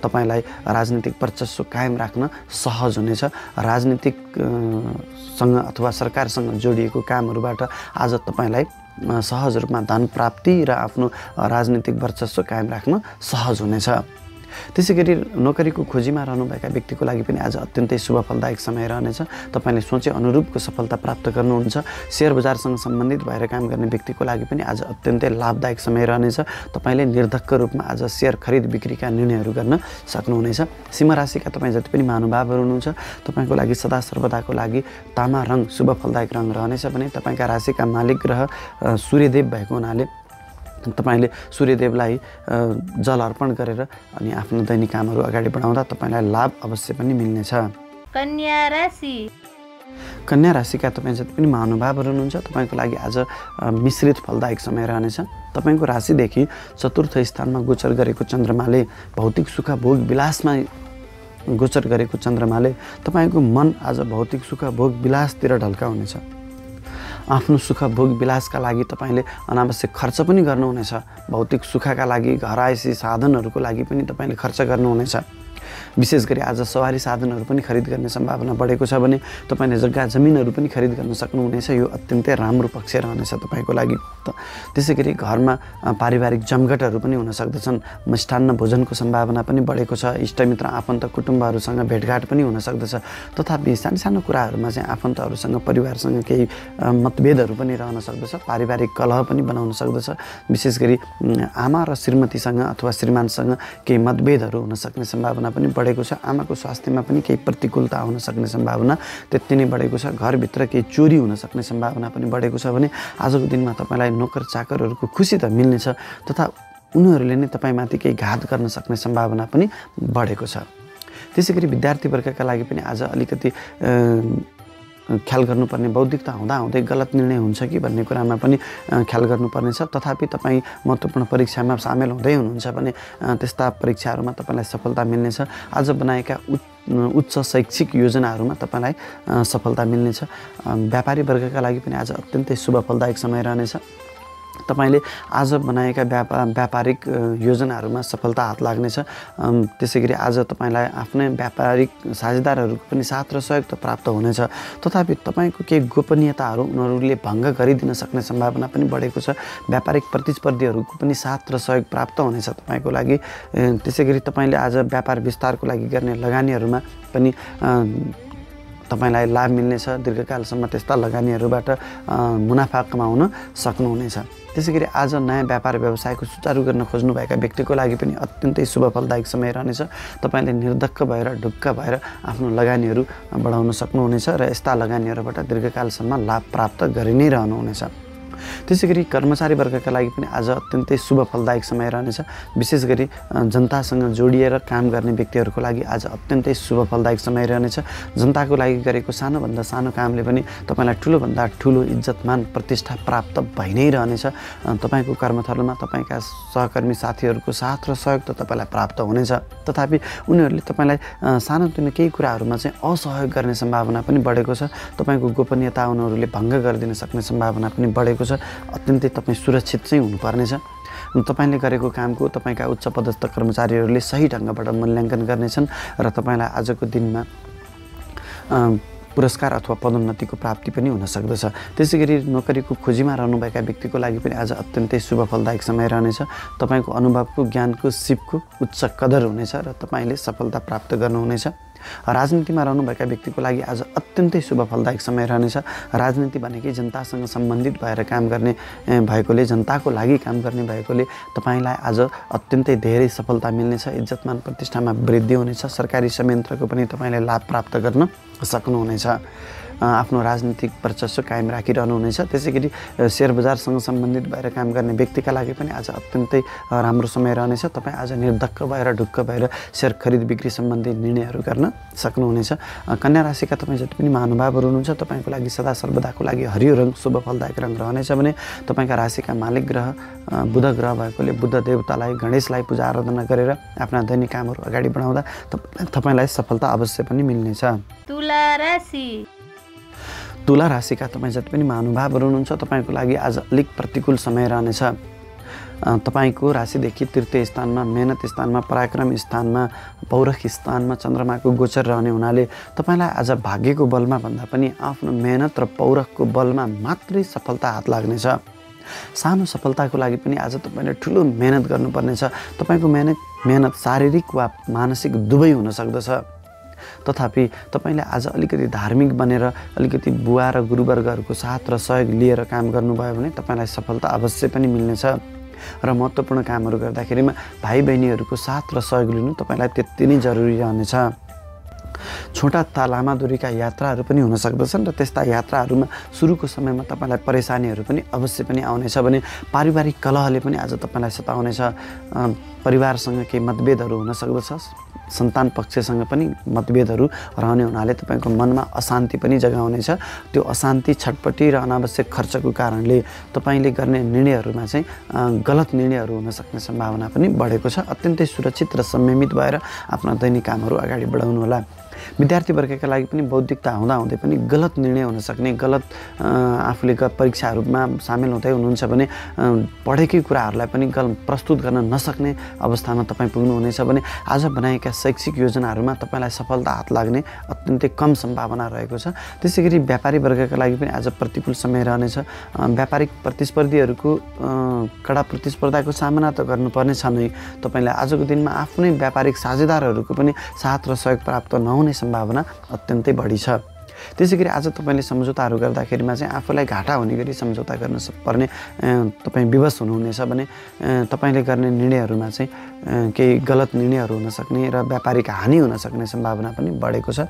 तपाईँलाई राजनीतिक वर्चस्व कायम राख्न सहज हुनेछ। राजनीतिकसँग अथवा सरकारसँग जोडिएको कामहरूबाट आज तपाईँलाई सहज रूपमा धन प्राप्ति र आफ्नो राजनीतिक वर्चस्व कायम राख्न सहज हुनेछ। त्यसै गरी नोकरीको खोजीमा रहनुभएका व्यक्तिको लागि पनि आज अत्यन्तै शुभ फलदायक समय रहनेछ। तपाईँले सोचे अनुरूपको सफलता प्राप्त गर्नुहुन्छ। सेयर बजारसँग सम्बन्धित भएर काम गर्ने व्यक्तिको लागि पनि आज अत्यन्तै लाभदायक समय रहनेछ। तपाईँले निर्धक्क रूपमा आज सेयर खरिद बिक्रीका निर्णयहरू गर्न सक्नुहुनेछ। सिंह राशिका तपाईँ जति पनि महानुभावहरू हुनुहुन्छ तपाईँको लागि सदा सर्वदाको लागि तामा रङ शुभ फलदायक रङ रहनेछ भने तपाईँका राशिका मालिक ग्रह सूर्यदेव भएको हुनाले तपाईँले सूर्यदेवलाई जल अर्पण गरेर अनि आफ्नो दैनिक कामहरू अगाडि बढाउँदा तपाईँलाई लाभ अवश्य पनि मिल्नेछ। कन्या राशि। कन्या राशिका तपाईँ जति पनि महानुभावहरू हुनुहुन्छ तपाईँको लागि आज मिश्रित फलदायक समय रहनेछ। तपाईँको राशिदेखि चतुर्थ स्थानमा गोचर गरेको चन्द्रमाले भौतिक सुख भोग विलासमा गोचर गरेको चन्द्रमाले तपाईँको मन आज भौतिक सुख भोग विलासतिर ढल्काउनेछ। आफ्नो सुख भोग विलासका लागि तपाईँले अनावश्यक खर्च पनि गर्नुहुनेछ। भौतिक सुखका लागि घरायसी साधनहरूको लागि पनि तपाईँले खर्च गर्नुहुनेछ। विशेष गरी आज सवारी साधनहरू पनि खरिद गर्ने सम्भावना बढेको छ भने तपाईँले जग्गा जमिनहरू पनि खरिद गर्न सक्नुहुनेछ। यो अत्यन्तै राम्रो पक्ष रहनेछ तपाईँको लागि। त्यसै गरी घरमा पारिवारिक जमघटहरू पनि हुन सक्दछन्। मिष्टान्न भोजनको सम्भावना पनि बढेको छ। इष्टमित्र आफन्त कुटुम्बहरूसँग भेटघाट पनि हुन सक्दछ। तथापि सानो सानो कुराहरूमा चाहिँ आफन्तहरूसँग परिवारसँग केही मतभेदहरू पनि रहन सक्दछ। पारिवारिक कलह पनि बनाउन सक्दछ। विशेष गरी आमा र श्रीमतीसँग अथवा श्रीमानसँग केही मतभेदहरू हुन सक्ने सम्भावना पनि बढेको छ। आमाको स्वास्थ्यमा पनि केही प्रतिकूलता हुन सक्ने सम्भावना त्यति नै बढेको छ। घरभित्र केही चोरी हुन सक्ने सम्भावना पनि बढेको छ भने आजको दिनमा तपाईँलाई नोकर चाकरहरूको खुसी त मिल्नेछ, तथा उनीहरूले नै तपाईँमाथि केही घात गर्न सक्ने सम्भावना पनि बढेको छ। त्यसै गरी विद्यार्थी वर्गका लागि पनि आज अलिकति ख्याल गर्नुपर्ने, बौद्धिकता हुँदाहुँदै गलत निर्णय हुन्छ कि भन्ने कुरामा पनि ख्याल गर्नुपर्नेछ। तथापि तपाईँ महत्त्वपूर्ण परीक्षामा सामेल हुँदै हुनुहुन्छ भने त्यस्ता परीक्षाहरूमा तपाईँलाई सफलता मिल्नेछ। आज बनाएका उच्च शैक्षिक योजनाहरूमा तपाईँलाई सफलता मिल्नेछ। व्यापारी वर्गका लागि पनि आज अत्यन्तै शुभ फलदायक समय रहनेछ। तपाईँले आज बनाएका व्यापारिक योजनाहरूमा सफलता हात लाग्नेछ। त्यसै गरी आज तपाईँलाई आफ्नै व्यापारिक साझेदारहरूको पनि साथ र सहयोग त प्राप्त हुनेछ। तथापि तपाईँको केही गोपनीयताहरू उनीहरूले भङ्ग गरिदिन सक्ने सम्भावना पनि बढेको छ। व्यापारिक प्रतिस्पर्धीहरूको पनि साथ र सहयोग प्राप्त हुनेछ तपाईँको लागि। त्यसै गरी तपाईँले आज व्यापार विस्तारको लागि गर्ने लगानीहरूमा पनि तपाईँलाई लाभ मिल्नेछ। दीर्घकालसम्म त्यस्ता लगानीहरूबाट मुनाफा कमाउन सक्नुहुनेछ। त्यसै गरी आज नयाँ व्यापार व्यवसायको सुचारू गर्न खोज्नुभएका व्यक्तिको लागि पनि अत्यन्तै शुभ फलदायक समय रहनेछ। तपाईँले निर्धक्क भएर ढुक्क भएर आफ्नो लगानीहरू बढाउन सक्नुहुनेछ र यस्ता लगानीहरूबाट दीर्घकालसम्म लाभ प्राप्त गरि नै रहनुहुनेछ। त्यसै गरी कर्मचारी वर्गका लागि पनि आज अत्यन्तै शुभ फलदायक समय रहनेछ। विशेष गरी जनतासँग जोडिएर काम गर्ने व्यक्तिहरूको लागि आज अत्यन्तै शुभ फलदायक समय रहनेछ। जनताको लागि गरेको सानोभन्दा सानो कामले पनि तपाईँलाई ठुलोभन्दा ठुलो इज्जतमान प्रतिष्ठा प्राप्त भइ नै रहनेछ। तपाईँको कर्मस्थलमा तपाईँका सहकर्मी साथीहरूको साथ र सहयोग त तपाईँलाई प्राप्त हुनेछ, तथापि उनीहरूले तपाईँलाई सानोतिनो केही कुराहरूमा चाहिँ असहयोग गर्ने सम्भावना पनि बढेको छ। तपाईँको गोपनीयता उनीहरूले भङ्ग गरिदिन सक्ने सम्भावना पनि बढेको छ। अत्यन्तै तपाईँ सुरक्षित चाहिँ हुनुपर्नेछ। तपाईँले गरेको कामको तपाईँका उच्च पदस्थ कर्मचारीहरूले सही ढङ्गबाट मूल्याङ्कन गर्नेछन् र तपाईँलाई आजको दिनमा पुरस्कार अथवा पदोन्नतिको प्राप्ति पनि हुन सक्दछ। त्यसै गरी नोकरीको खोजीमा रहनुभएका व्यक्तिको लागि पनि आज अत्यन्तै शुभ फलदायक समय रहनेछ। तपाईँको अनुभवको ज्ञानको सिपको उच्च कदर हुनेछ र तपाईँले सफलता प्राप्त गर्नुहुनेछ। राजनीतिमा रहनुभएका व्यक्तिको लागि आज अत्यन्तै शुभ फलदायक समय रहनेछ। राजनीति भनेकै जनतासँग सम्बन्धित भएर काम गर्ने भएकोले, जनताको लागि काम गर्ने भएकोले तपाईँलाई आज अत्यन्तै धेरै सफलता मिल्नेछ। इज्जतमान प्रतिष्ठामा वृद्धि हुनेछ। सरकारी संयन्त्रको पनि तपाईँले लाभ प्राप्त गर्न सक्नुहुनेछ। आफ्नो राजनीतिक वर्चस्व कायम राखिरहनुहुनेछ। त्यसै गरी सेयर बजारसँग सम्बन्धित भएर काम गर्ने व्यक्तिका लागि पनि आज अत्यन्तै राम्रो समय रहनेछ। तपाईँ आज निर्धक्क भएर ढुक्क भएर सेयर खरिद बिक्री सम्बन्धी निर्णयहरू गर्न सक्नुहुनेछ। कन्या राशिका तपाईँ जति पनि महानुभावहरू हुनुहुन्छ, तपाईँको लागि सदा सर्वदाको लागि हरियो रङ शुभ फलदायक रङ रहनेछ भने तपाईँका राशिका मालिक ग्रह बुध ग्रह भएकोले बुद्ध देवतालाई, गणेशलाई पूजा आराधना गरेर आफ्ना दैनिक कामहरू अगाडि बढाउँदा तपाईँलाई सफलता अवश्य पनि मिल्नेछ। तुला राशिका तपाईँ जति पनि महानुभावहरू हुनुहुन्छ, तपाईँको लागि आज अलिक प्रतिकूल समय रहनेछ। तपाईँको राशिदेखि तृतीय स्थानमा, मेहनत स्थानमा, पराक्रम स्थानमा, पौरख स्थानमा चन्द्रमाको गोचर रहने हुनाले तपाईँलाई आज भाग्यको बलमा भन्दा पनि आफ्नो मेहनत र पौरखको बलमा मात्रै सफलता हात लाग्नेछ। सानो सफलताको लागि पनि आज तपाईँले ठुलो मेहनत गर्नुपर्नेछ। तपाईँको मेहनत शारीरिक वा मानसिक दुवै हुन सक्दछ। तथापि तपाईँले आज अलिकति धार्मिक बनेर अलिकति बुवा र गुरुवर्गहरूको साथ र सहयोग लिएर काम गर्नुभयो भने तपाईँलाई सफलता अवश्य पनि मिल्नेछ। र महत्त्वपूर्ण कामहरू गर्दाखेरिमा भाइ बहिनीहरूको साथ र सहयोग लिनु तपाईँलाई त्यति नै जरुरी रहनेछ। छोटा तथा लामा दूरीका यात्राहरू पनि हुन सक्दछन् र त्यस्ता यात्राहरूमा सुरुको समयमा तपाईँलाई परेशानीहरू पनि अवश्य पनि आउनेछ भने पारिवारिक कलहले पनि आज तपाईँलाई सताउनेछ। परिवारसँग केही मतभेदहरू हुन सक्दछ। सन्तान पक्षसँग पनि मतभेदहरू रहने हुनाले तपाईँको मनमा अशान्ति पनि जगाउनेछ। त्यो अशान्ति, छटपटी र अनावश्यक खर्चको कारणले तपाईँले गर्ने निर्णयहरूमा चाहिँ गलत निर्णयहरू हुन सक्ने सम्भावना पनि बढेको छ। अत्यन्तै सुरक्षित र संयमित भएर आफ्ना दैनिक कामहरू अगाडि बढाउनुहोला। विद्यार्थी वर्गका लागि पनि बौद्धिकता हुँदाहुँदै पनि गलत निर्णय हुन सक्ने, गलत आफूले परीक्षाहरूमा सामेल हुँदै हुनुहुन्छ भने पढेकै कुराहरूलाई पनि प्रस्तुत गर्न नसक्ने अवस्थामा तपाईँ पुग्नुहुनेछ भने आज बनाएका शैक्षिक योजनाहरूमा तपाईँलाई सफलता हात लाग्ने अत्यन्तै कम सम्भावना रहेको छ। त्यसै गरी व्यापारी वर्गका लागि पनि आज प्रतिकूल समय रहनेछ। व्यापारिक प्रतिस्पर्धीहरूको कडा प्रतिस्पर्धाको सामना त गर्नुपर्ने छ नै, तपाईँले आजको दिनमा आफ्नै व्यापारिक साझेदारहरूको पनि साथ र सहयोग प्राप्त नहुने सम्भावना अत्यन्तै बढी छ। त्यसै गरी आज तपाईँले सम्झौताहरू गर्दाखेरिमा चाहिँ आफूलाई घाटा हुने गरी सम्झौता गर्न पर्ने तपाईँ विवश हुनुहुनेछ भने तपाईँले गर्ने निर्णयहरूमा चाहिँ केही गलत निर्णयहरू हुन सक्ने र व्यापारिक हानि हुन सक्ने सम्भावना पनि बढेको छ।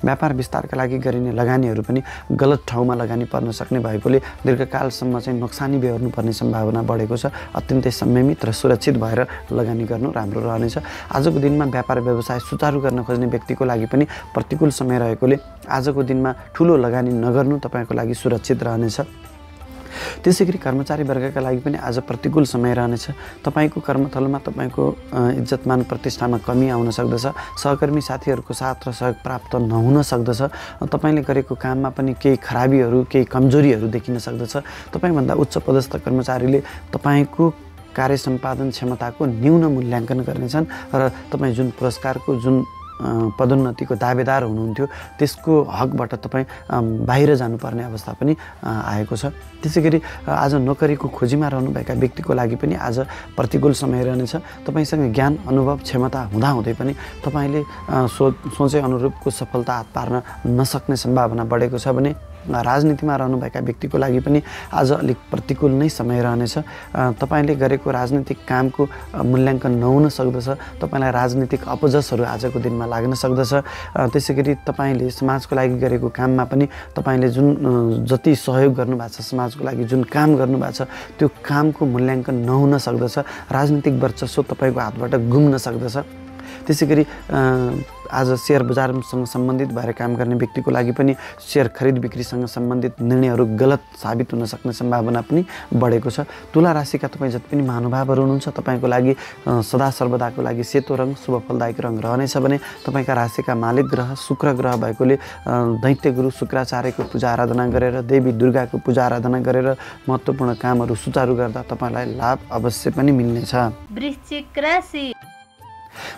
व्यापार विस्तारका लागि गरिने लगानीहरू पनि गलत ठाउँमा लगानी पर्न सक्ने भएकोले दीर्घकालसम्म चाहिँ नोक्सानी बेहोर्नुपर्ने सम्भावना बढेको छ। अत्यन्तै संयमित र सुरक्षित भएर लगानी गर्नु राम्रो रहनेछ। आजको दिनमा व्यापार व्यवसाय सुचारू गर्न खोज्ने व्यक्तिको लागि पनि प्रतिकूल समय रहेकोले आजको दिनमा ठुलो लगानी नगर्नु तपाईँको लागि सुरक्षित रहनेछ। त्यसै गरी कर्मचारी वर्गका लागि पनि आज प्रतिकूल समय रहनेछ। तपाईँको कर्मस्थलमा तपाईँको इज्जतमान प्रतिष्ठामा कमी आउन सक्दछ। सहकर्मी साथीहरूको साथ र सहयोग प्राप्त नहुन सक्दछ। तपाईँले गरेको काममा पनि केही खराबीहरू, केही कमजोरीहरू देखिन सक्दछ। तपाईँभन्दा उच्च पदस्थ कर्मचारीले तपाईँको कार्य सम्पादन क्षमताको न्यून मूल्याङ्कन गर्नेछन् र तपाईँ जुन पुरस्कारको, जुन पदोन्नतिको दावेदार हुनुहुन्थ्यो त्यसको हकबाट तपाईँ बाहिर जानुपर्ने अवस्था पनि आएको छ। त्यसै गरी आज नोकरीको खोजीमा रहनुभएका व्यक्तिको लागि पनि आज प्रतिकूल समय रहनेछ। तपाईँसँग ज्ञान अनुभव क्षमता हुँदाहुँदै पनि तपाईँले सोचे अनुरूपको सफलता हात पार्न नसक्ने सम्भावना बढेको छ भने राजनीतिमा रहनुभएका व्यक्तिको लागि पनि आज अलिक प्रतिकूल नै समय रहनेछ। तपाईँले गरेको राजनीतिक कामको मूल्याङ्कन नहुन सक्दछ। तपाईँलाई राजनीतिक अपजसहरू आजको दिनमा लाग्न सक्दछ। त्यसै गरी तपाईँले समाजको लागि गरेको काममा पनि तपाईँले जुन जति सहयोग गर्नुभएको छ, समाजको लागि जुन काम गर्नुभएको छ, त्यो कामको मूल्याङ्कन नहुन सक्दछ। राजनीतिक वर्चस्व तपाईँको हातबाट गुम्न सक्दछ। त्यसै गरी आज सेयर बजारसँग सम्बन्धित भएर काम गर्ने व्यक्तिको लागि पनि सेयर खरिद बिक्रीसँग सम्बन्धित निर्णयहरू गलत साबित हुन सक्ने सम्भावना पनि बढेको छ। तुला राशिका तपाईँ जति पनि महानुभावहरू हुनुहुन्छ तपाईँको लागि सदा सर्वदाको लागि सेतो रङ शुभ फलदायक रङ रहनेछ भने तपाईँका राशिका मालिक ग्रह शुक्र ग्रह भएकोले दैत्य गुरु शुक्राचार्यको पूजा आराधना गरेर देवी दुर्गाको पूजा आराधना गरेर महत्त्वपूर्ण कामहरू सुचारू गर्दा तपाईँलाई लाभ अवश्य पनि मिल्नेछ।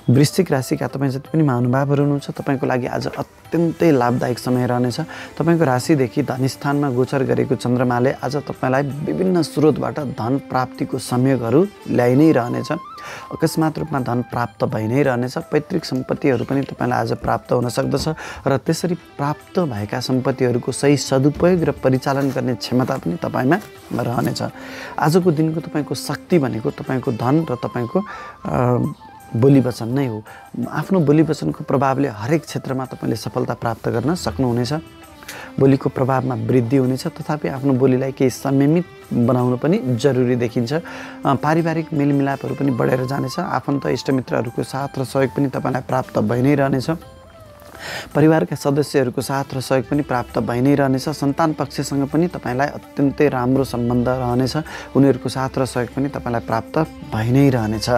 वृश्चिक राशिका तपाईँ जति पनि महानुभावहरू हुनुहुन्छ तपाईँको लागि आज अत्यन्तै लाभदायक समय रहनेछ। तपाईँको राशिदेखि धनस्थानमा गोचर गरेको चन्द्रमाले आज तपाईँलाई विभिन्न स्रोतबाट धन प्राप्तिको संयोगहरू ल्याइ नै रहनेछ। अकस्मात रूपमा धन प्राप्त भइ नै रहनेछ। पैतृक सम्पत्तिहरू पनि तपाईँलाई आज प्राप्त हुन सक्दछ र त्यसरी प्राप्त भएका सम्पत्तिहरूको सही सदुपयोग र परिचालन गर्ने क्षमता पनि तपाईँमा रहनेछ। आजको दिनको तपाईँको शक्ति भनेको तपाईँको धन र तपाईँको बोली वचन नै हो। आफ्नो बोली वचनको प्रभावले हरेक क्षेत्रमा तपाईँले सफलता प्राप्त गर्न सक्नुहुनेछ। बोलीको प्रभावमा वृद्धि हुनेछ, तथापि आफ्नो बोलीलाई केही संयमित बनाउनु पनि जरुरी देखिन्छ। पारिवारिक मेलमिलापहरू पनि बढेर जानेछ। आफन्त इष्टमित्रहरूको साथ र सहयोग पनि तपाईँलाई प्राप्त भइ नै रहनेछ। परिवारका सदस्यहरूको साथ र सहयोग पनि प्राप्त भइ नै रहनेछ। सन्तान पक्षसँग पनि तपाईँलाई अत्यन्तै राम्रो सम्बन्ध रहनेछ। उनीहरूको साथ र सहयोग पनि तपाईँलाई प्राप्त भइ नै रहनेछ।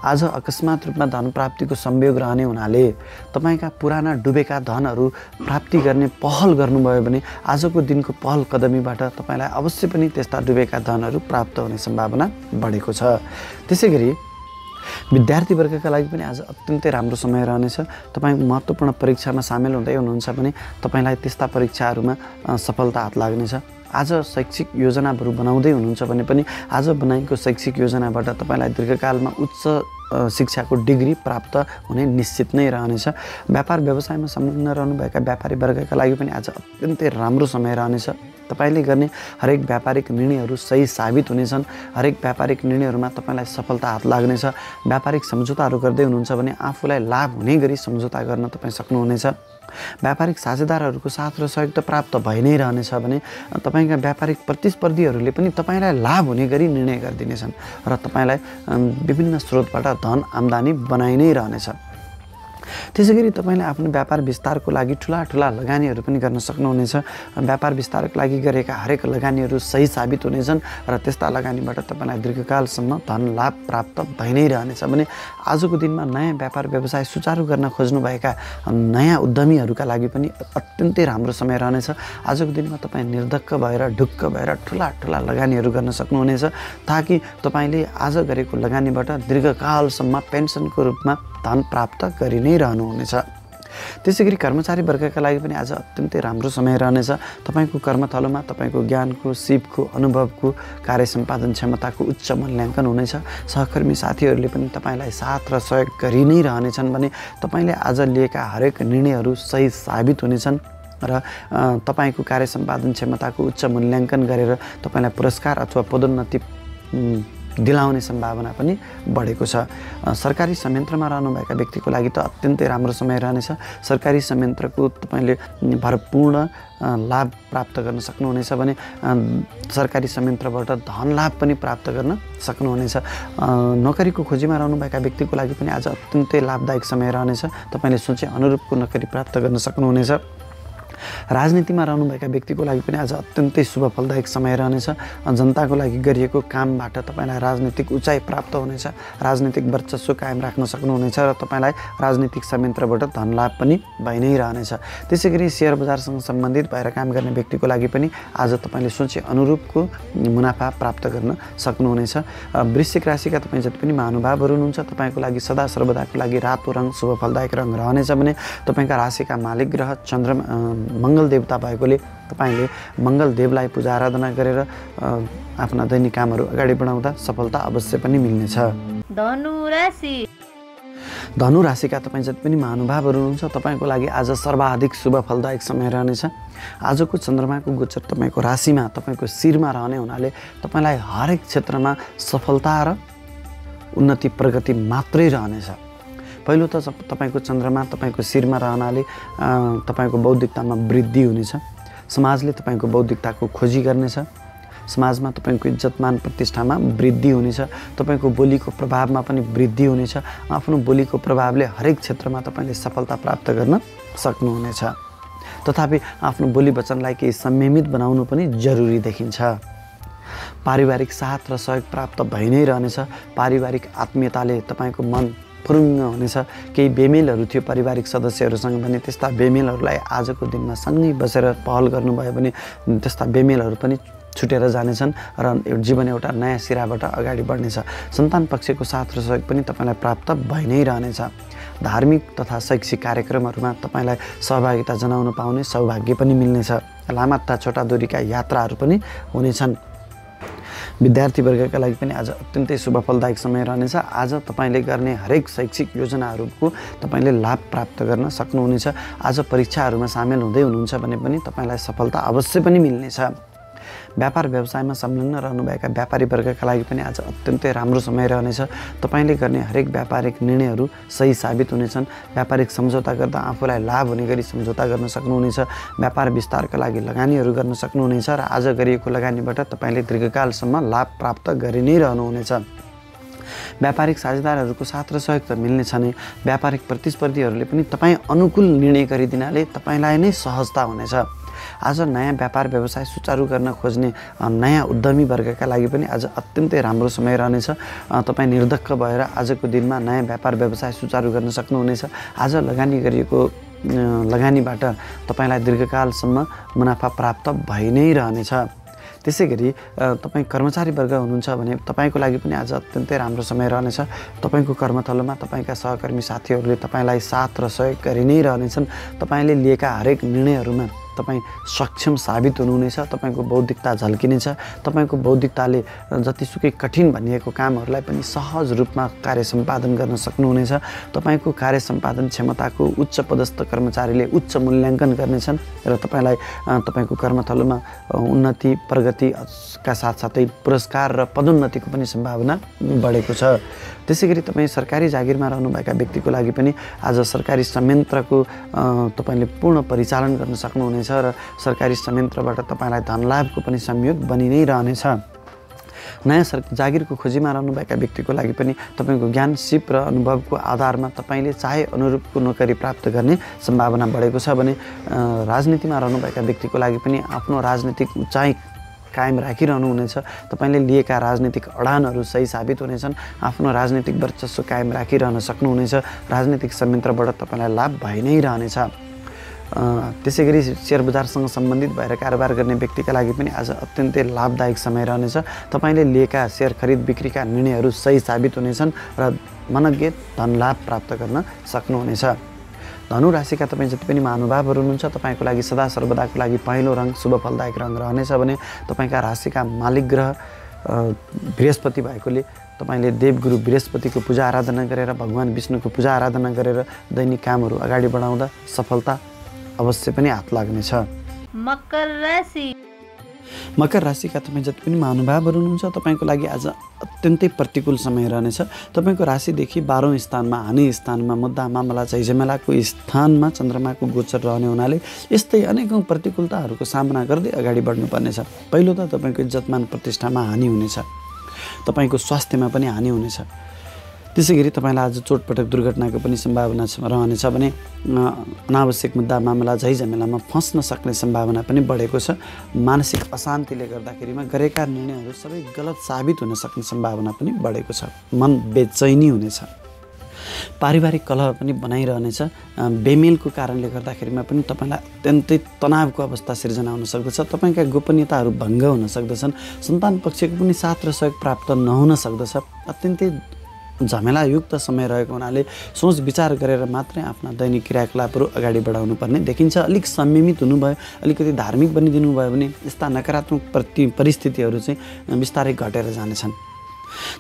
आज अकस्मात रूपमा धन प्राप्तिको संयोग रहने हुनाले तपाईँका पुराना डुबेका धनहरू प्राप्ति गर्ने पहल गर्नुभयो भने आजको दिनको पहल कदमीबाट तपाईँलाई अवश्य पनि त्यस्ता डुबेका धनहरू प्राप्त हुने सम्भावना बढेको छ। त्यसै गरी विद्यार्थी वर्गका लागि पनि आज अत्यन्तै राम्रो समय रहनेछ। तपाईँ महत्त्वपूर्ण परीक्षामा सामेल हुँदै हुनुहुन्छ भने तपाईँलाई त्यस्ता परीक्षाहरूमा सफलता हात लाग्नेछ। आज शैक्षिक योजनाहरू बनाउँदै हुनुहुन्छ भने पनि आज बनाएको शैक्षिक योजनाबाट तपाईँलाई दीर्घकालमा उच्च शिक्षाको डिग्री प्राप्त हुने निश्चित नै रहनेछ। व्यापार व्यवसायमा संलग्न रहनुभएका व्यापारी वर्गका लागि पनि आज अत्यन्तै राम्रो समय रहनेछ। तपाईँले गर्ने हरेक व्यापारिक निर्णयहरू सही साबित हुनेछन्। हरेक व्यापारिक निर्णयहरूमा तपाईँलाई सफलता हात लाग्नेछ। व्यापारिक सम्झौताहरू गर्दै हुनुहुन्छ भने आफूलाई लाभ हुने गरी सम्झौता गर्न तपाईँ सक्नुहुनेछ। व्यापारिक साझेदारहरूको साथ र सहयोग त प्राप्त भइ नै रहनेछ भने तपाईँका व्यापारिक प्रतिस्पर्धीहरूले पनि तपाईँलाई लाभ हुने गरी निर्णय गरिदिनेछन् र तपाईँलाई विभिन्न स्रोतबाट धन आम्दानी बनाइ नै रहनेछ। त्यसै गरी तपाईँले आफ्नो व्यापार विस्तारको लागि ठुला लगानीहरू पनि गर्न सक्नुहुनेछ। व्यापार विस्तारको लागि गरेका हरेक लगानीहरू सही साबित हुनेछन् र त्यस्ता लगानीबाट तपाईँलाई दीर्घकालसम्म धन लाभ प्राप्त भइ नै रहनेछ भने आजको दिनमा नयाँ व्यापार व्यवसाय सुचारू गर्न खोज्नुभएका नयाँ उद्यमीहरूका लागि पनि अत्यन्तै राम्रो समय रहनेछ। आजको दिनमा तपाईँ निर्धक्क भएर ढुक्क भएर ठुला लगानीहरू गर्न सक्नुहुनेछ ताकि तपाईँले आज गरेको लगानीबाट दीर्घकालसम्म पेन्सनको रूपमा धन प्राप्त गरि नै रहनुहुनेछ। त्यसै गरी कर्मचारी वर्गका लागि पनि आज अत्यन्तै राम्रो समय रहनेछ। तपाईँको कर्मथलोमा तपाईँको ज्ञानको सिपको अनुभवको कार्य सम्पादन क्षमताको उच्च मूल्याङ्कन हुनेछ। सहकर्मी साथीहरूले पनि तपाईँलाई साथ र सहयोग गरि नै रहनेछन् भने तपाईँले आज लिएका हरेक निर्णयहरू सही साबित हुनेछन् र तपाईँको कार्य सम्पादन क्षमताको उच्च मूल्याङ्कन गरेर तपाईँलाई पुरस्कार अथवा पदोन्नति दिलाउने सम्भावना पनि बढेको छ। सरकारी संयन्त्रमा रहनुभएका व्यक्तिको लागि त अत्यन्तै राम्रो समय रहनेछ। सरकारी संयन्त्रको तपाईँले भरपूर्ण लाभ प्राप्त गर्न सक्नुहुनेछ भने सरकारी संयन्त्रबाट धन लाभ पनि प्राप्त गर्न सक्नुहुनेछ। नोकरीको खोजीमा रहनुभएका व्यक्तिको लागि पनि आज अत्यन्तै लाभदायक समय रहनेछ। तपाईँले सोचे अनुरूपको नोकरी प्राप्त गर्न सक्नुहुनेछ। राजनीतिमा रहनुभएका व्यक्तिको लागि पनि आज अत्यन्तै शुभ फलदायक समय रहनेछ। जनताको लागि गरिएको कामबाट तपाईँलाई राजनीतिक उचाइ प्राप्त हुनेछ, राजनीतिक वर्चस्व कायम राख्न सक्नुहुनेछ र तपाईँलाई राजनीतिक संयन्त्रबाट धनलाभ पनि भइ नै रहनेछ। त्यसै गरी सेयर बजारसँग सम्बन्धित भएर काम गर्ने व्यक्तिको लागि पनि आज तपाईँले सोचे अनुरूपको मुनाफा प्राप्त गर्न सक्नुहुनेछ। वृश्चिक राशिका तपाईँ जति पनि महानुभावहरू हुनुहुन्छ तपाईँको लागि सदा सर्वदाको लागि रातो रङ शुभ फलदायक रङ रहनेछ भने तपाईँका राशिका मालिक ग्रह चन्द्रमा मङ्गल देवता भएकोले तपाईँले मङ्गल देवलाई पूजा आराधना गरेर आफ्ना दैनिक कामहरू अगाडि बढाउँदा सफलता अवश्य पनि मिल्नेछ। धनु राशि धनु राशिका तपाईँ जति पनि महानुभावहरू हुनुहुन्छ तपाईँको लागि आज सर्वाधिक शुभ फलदायक समय रहनेछ। आजको चन्द्रमाको गोचर तपाईँको राशिमा तपाईँको शिरमा रहने हुनाले तपाईँलाई हरेक क्षेत्रमा सफलता र उन्नति प्रगति मात्रै रहनेछ। पहिलो त तपाईँको चन्द्रमा तपाईँको शिरमा रहनाले तपाईँको बौद्धिकतामा वृद्धि हुनेछ। समाजले तपाईँको बौद्धिकताको खोजी गर्नेछ। समाजमा तपाईँको इज्जतमान प्रतिष्ठामा वृद्धि हुनेछ। तपाईँको बोलीको प्रभावमा पनि वृद्धि हुनेछ। आफ्नो बोलीको प्रभावले हरेक क्षेत्रमा तपाईँले सफलता प्राप्त गर्न सक्नुहुनेछ। तथापि आफ्नो बोली वचनलाई केही संयमित बनाउनु पनि जरुरी देखिन्छ। पारिवारिक साथ र सहयोग प्राप्त भइ नै रहनेछ। पारिवारिक आत्मीयताले तपाईँको मन फुरुङ्ग हुनेछ। केही बेमेलहरू थियो पारिवारिक सदस्यहरूसँग भने त्यस्ता बेमेलहरूलाई आजको दिनमा सँगै बसेर पहल गर्नुभयो भने त्यस्ता बेमेलहरू पनि छुटेर जानेछन् र जीवन एउटा नयाँ सिराबाट अगाडि बढ्नेछ। सन्तान पक्षको साथ र सहयोग पनि तपाईँलाई प्राप्त भइ नै रहनेछ। धार्मिक तथा शैक्षिक कार्यक्रमहरूमा तपाईँलाई सहभागिता जनाउन पाउने सौभाग्य पनि मिल्नेछ। लामा तथा छोटा दूरीका यात्राहरू पनि हुनेछन्। विद्यार्थी वर्गका लागि पनि आज अत्यन्तै शुभ फलदायक समय रहनेछ। आज तपाईँले गर्ने हरेक शैक्षिक योजनाहरूको तपाईँले लाभ प्राप्त गर्न सक्नुहुनेछ। आज परीक्षाहरूमा सामेल हुँदै हुनुहुन्छ भने पनि तपाईँलाई सफलता अवश्य पनि मिल्नेछ। व्यापार व्यवसायमा संलग्न रहनुभएका व्यापारी वर्गका लागि पनि आज अत्यन्तै राम्रो समय रहनेछ। तपाईँले गर्ने हरेक व्यापारिक निर्णयहरू सही साबित हुनेछन्। व्यापारिक सम्झौता गर्दा आफूलाई लाभ हुने गरी सम्झौता गर्न सक्नुहुनेछ। व्यापार विस्तारका लागि लगानीहरू गर्न सक्नुहुनेछ र आज गरिएको लगानीबाट तपाईँले दीर्घकालसम्म लाभ प्राप्त गरि नै रहनुहुनेछ। व्यापारिक साझेदारहरूको साथ र सहयोग त मिल्नेछ नै। व्यापारिक प्रतिस्पर्धीहरूले पनि तपाईँ अनुकूल निर्णय गरिदिनाले तपाईँलाई नै सहजता हुनेछ। आज नयाँ व्यापार व्यवसाय सुचारू गर्न खोज्ने नयाँ उद्यमी वर्गका लागि पनि आज अत्यन्तै राम्रो समय रहनेछ। तपाईँ निर्धक्क भएर आजको दिनमा नयाँ व्यापार व्यवसाय सुचारू गर्न सक्नुहुनेछ। आज लगानी गरिएको लगानीबाट तपाईँलाई दीर्घकालसम्म मुनाफा प्राप्त भइ नै रहनेछ। त्यसै गरी तपाईँ कर्मचारी वर्ग हुनुहुन्छ भने तपाईँको लागि पनि आज अत्यन्तै राम्रो समय रहनेछ। तपाईँको कर्मथलोमा तपाईँका सहकर्मी साथीहरूले तपाईँलाई साथ र सहयोग गरि नै रहनेछन्। तपाईँले लिएका हरेक निर्णयहरूमा तपाईँ सक्षम साबित हुनुहुनेछ। तपाईँको बौद्धिकता झल्किनेछ। तपाईँको बौद्धिकताले जतिसुकै कठिन भनिएको कामहरूलाई पनि सहज रूपमा कार्य सम्पादन गर्न सक्नुहुनेछ। तपाईँको कार्य सम्पादन क्षमताको उच्च पदस्थ कर्मचारीले उच्च मूल्याङ्कन गर्नेछन् र तपाईँलाई तपाईँको कर्मथलोमा उन्नति प्रगतिका साथसाथै पुरस्कार र पदोन्नतिको पनि सम्भावना बढेको छ। त्यसै गरी तपाईँ सरकारी जागिरमा रहनुभएका व्यक्तिको लागि पनि आज सरकारी संयन्त्रको तपाईँले पूर्ण परिचालन गर्न सक्नुहुनेछ र सरकारी संयन्त्रबाट तपाईँलाई धनलाभको पनि संयोग बनि नै रहनेछ। नयाँ जागिरको खोजीमा रहनुभएका व्यक्तिको लागि पनि तपाईँको ज्ञान सिप र अनुभवको आधारमा तपाईँले चाहे अनुरूपको नोकरी प्राप्त गर्ने सम्भावना बढेको छ भने राजनीतिमा रहनुभएका व्यक्तिको लागि पनि आफ्नो राजनीतिक उचाइ कायम राखिरहनुहुनेछ। तपाईँले लिएका राजनीतिक अडानहरू सही साबित हुनेछन्। आफ्नो राजनीतिक वर्चस्व कायम राखिरहन सक्नुहुनेछ। राजनीतिक संयन्त्रबाट तपाईँलाई लाभ भइ नै रहनेछ। त्यसै गरी सेयर बजारसँग सम्बन्धित भएर कारोबार गर्ने व्यक्तिका लागि पनि आज अत्यन्तै लाभदायक समय रहनेछ। तपाईँले लिएका सेयर खरिद बिक्रीका निर्णयहरू सही साबित हुनेछन् र मनज्ञ धनलाभ प्राप्त गर्न सक्नुहुनेछ। धनु राशिका तपाईँ जति पनि महानुभावहरू हुनुहुन्छ तपाईँको लागि सदा सर्वदाको लागि पहिलो रङ शुभ फलदायक रङ रहनेछ भने तपाईँका राशिका मालिक ग्रह बृहस्पति भएकोले तपाईँले देवगुरु बृहस्पतिको पूजा आराधना गरेर भगवान् विष्णुको पूजा आराधना गरेर दैनिक कामहरू अगाडि बढाउँदा सफलता अवश्य पनि हात लाग्नेछ। मकर राशि मकर राशिका तपाईँ जति पनि महानुभावहरू हुनुहुन्छ तपाईँको लागि आज अत्यन्तै प्रतिकूल समय रहनेछ। तपाईँको राशिदेखि 12औं स्थानमा हानि स्थानमा मुद्दा मामला झैझमेलाको स्थानमा चन्द्रमाको गोचर रहने हुनाले यस्तै अनेकौँ प्रतिकूलताहरूको सामना गर्दै अगाडि बढ्नुपर्नेछ। पहिलो त तपाईँको इज्जतमान प्रतिष्ठामा हानि हुनेछ। तपाईँको स्वास्थ्यमा पनि हानि हुनेछ। त्यसैगरी तपाईँलाई आज चोटपटक दुर्घटनाको पनि सम्भावना रहनेछ भने अनावश्यक मुद्दा मामला झैझमेलामा फस्न सक्ने सम्भावना पनि बढेको छ। मानसिक अशान्तिले गर्दाखेरिमा गरेका निर्णयहरू सबै गलत साबित हुन सक्ने सम्भावना पनि बढेको छ। मन बेचैनी हुनेछ। पारिवारिक कलह पनि बनाइरहनेछ। बेमेलको कारणले गर्दाखेरिमा पनि तपाईँलाई अत्यन्तै तनावको अवस्था सिर्जना हुन सक्दछ। तपाईँका गोपनीयताहरू भङ्ग हुन सक्दछन्। सन्तान पक्षको पनि साथ र सहयोग प्राप्त नहुन सक्दछ। अत्यन्तै झमेलायुक्त समय रहेको हुनाले सोच विचार गरेर मात्रै आफ्ना दैनिक क्रियाकलापहरू अगाडि बढाउनु पर्ने देखिन्छ। अलिक संयमित हुनुभयो, अलिकति धार्मिक बनिदिनु भयो भने यस्ता नकारात्मक परिस्थितिहरू चाहिँ बिस्तारै घटेर जानेछन्।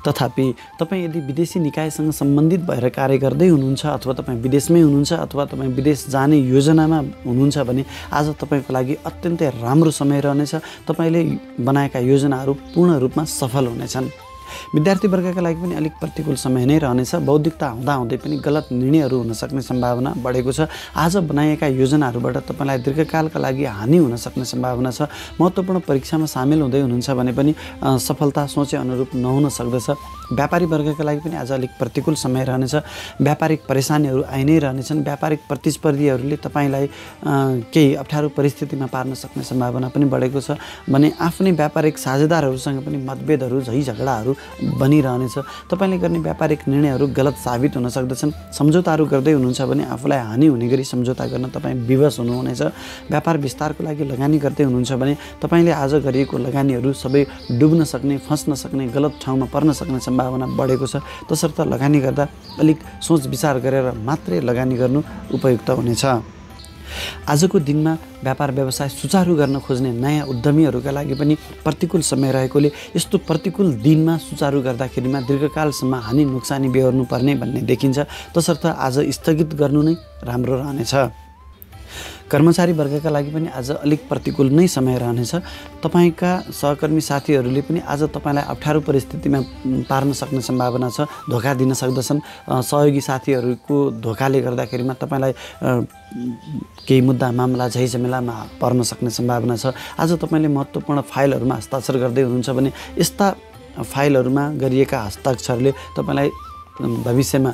तथापि तपाईँ यदि विदेशी निकायसँग सम्बन्धित भएर कार्य गर्दै हुनुहुन्छ अथवा तपाईँ विदेशमै हुनुहुन्छ अथवा तपाईँ विदेश जाने योजनामा हुनुहुन्छ भने आज तपाईँको लागि अत्यन्तै राम्रो समय रहनेछ। तपाईँले बनाएका योजनाहरू पूर्ण रूपमा सफल हुनेछन्। विद्यार्थी वर्गका लागि पनि अलिक प्रतिकूल समय नै रहनेछ। बौद्धिकता हुँदाहुँदै पनि गलत निर्णयहरू हुन सक्ने सम्भावना बढेको छ। आज बनाएका योजनाहरूबाट तपाईँलाई दीर्घकालका लागि हानि हुन सक्ने सम्भावना छ। महत्त्वपूर्ण परीक्षामा सामेल हुँदै हुनुहुन्छ भने पनि सफलता सोचे अनुरूप नहुन सक्दछ। व्यापारी वर्गका लागि पनि आज अलिक प्रतिकूल समय रहनेछ। व्यापारिक परेशानीहरू आइ नै रहनेछन्। व्यापारिक प्रतिस्पर्धीहरूले तपाईँलाई केही अप्ठ्यारो परिस्थितिमा पार्न सक्ने सम्भावना पनि बढेको छ भने आफ्नै व्यापारिक साझेदारहरूसँग पनि मतभेदहरू झैझगडाहरू बनिरहनेछ। तपाईँले गर्ने व्यापारिक निर्णयहरू गलत साबित हुन सक्दछन्। सम्झौताहरू गर्दै हुनुहुन्छ भने आफूलाई हानि हुने गरी सम्झौता गर्न तपाईँ विवश हुनुहुनेछ। व्यापार विस्तारको लागि लगानी गर्दै हुनुहुन्छ भने तपाईँले आज गरिएको लगानीहरू सबै डुब्न सक्ने, फस्न सक्ने, गलत ठाउँमा पर्न सक्ने सम्भावना बढेको छ। तसर्थ लगानी गर्दा अलिक सोच विचार गरेर मात्रै लगानी गर्नु उपयुक्त हुनेछ। आजको दिनमा व्यापार व्यवसाय सुचारू गर्न खोज्ने नयाँ उद्यमीहरूका लागि पनि प्रतिकूल समय रहेकोले यस्तो प्रतिकूल दिनमा सुचारू गर्दाखेरिमा दीर्घकालसम्म हानि नोक्सानी बेहोर्नु पर्ने भन्ने देखिन्छ। तसर्थ आज स्थगित गर्नु नै राम्रो रहनेछ। कर्मचारी वर्गका लागि पनि आज अलिक प्रतिकूल नै समय रहनेछ। तपाईँका सहकर्मी साथीहरूले पनि आज तपाईँलाई अप्ठ्यारो परिस्थितिमा पार्न सक्ने सम्भावना छ। धोका दिन सक्दछन्। सहयोगी साथीहरूको धोकाले गर्दाखेरिमा तपाईँलाई केही मुद्दा मामला झैझमेलामा पर्न सक्ने सम्भावना छ। आज तपाईँले महत्त्वपूर्ण फाइलहरूमा हस्ताक्षर गर्दै हुनुहुन्छ भने यस्ता फाइलहरूमा गरिएका हस्ताक्षरले तपाईँलाई भविष्यमा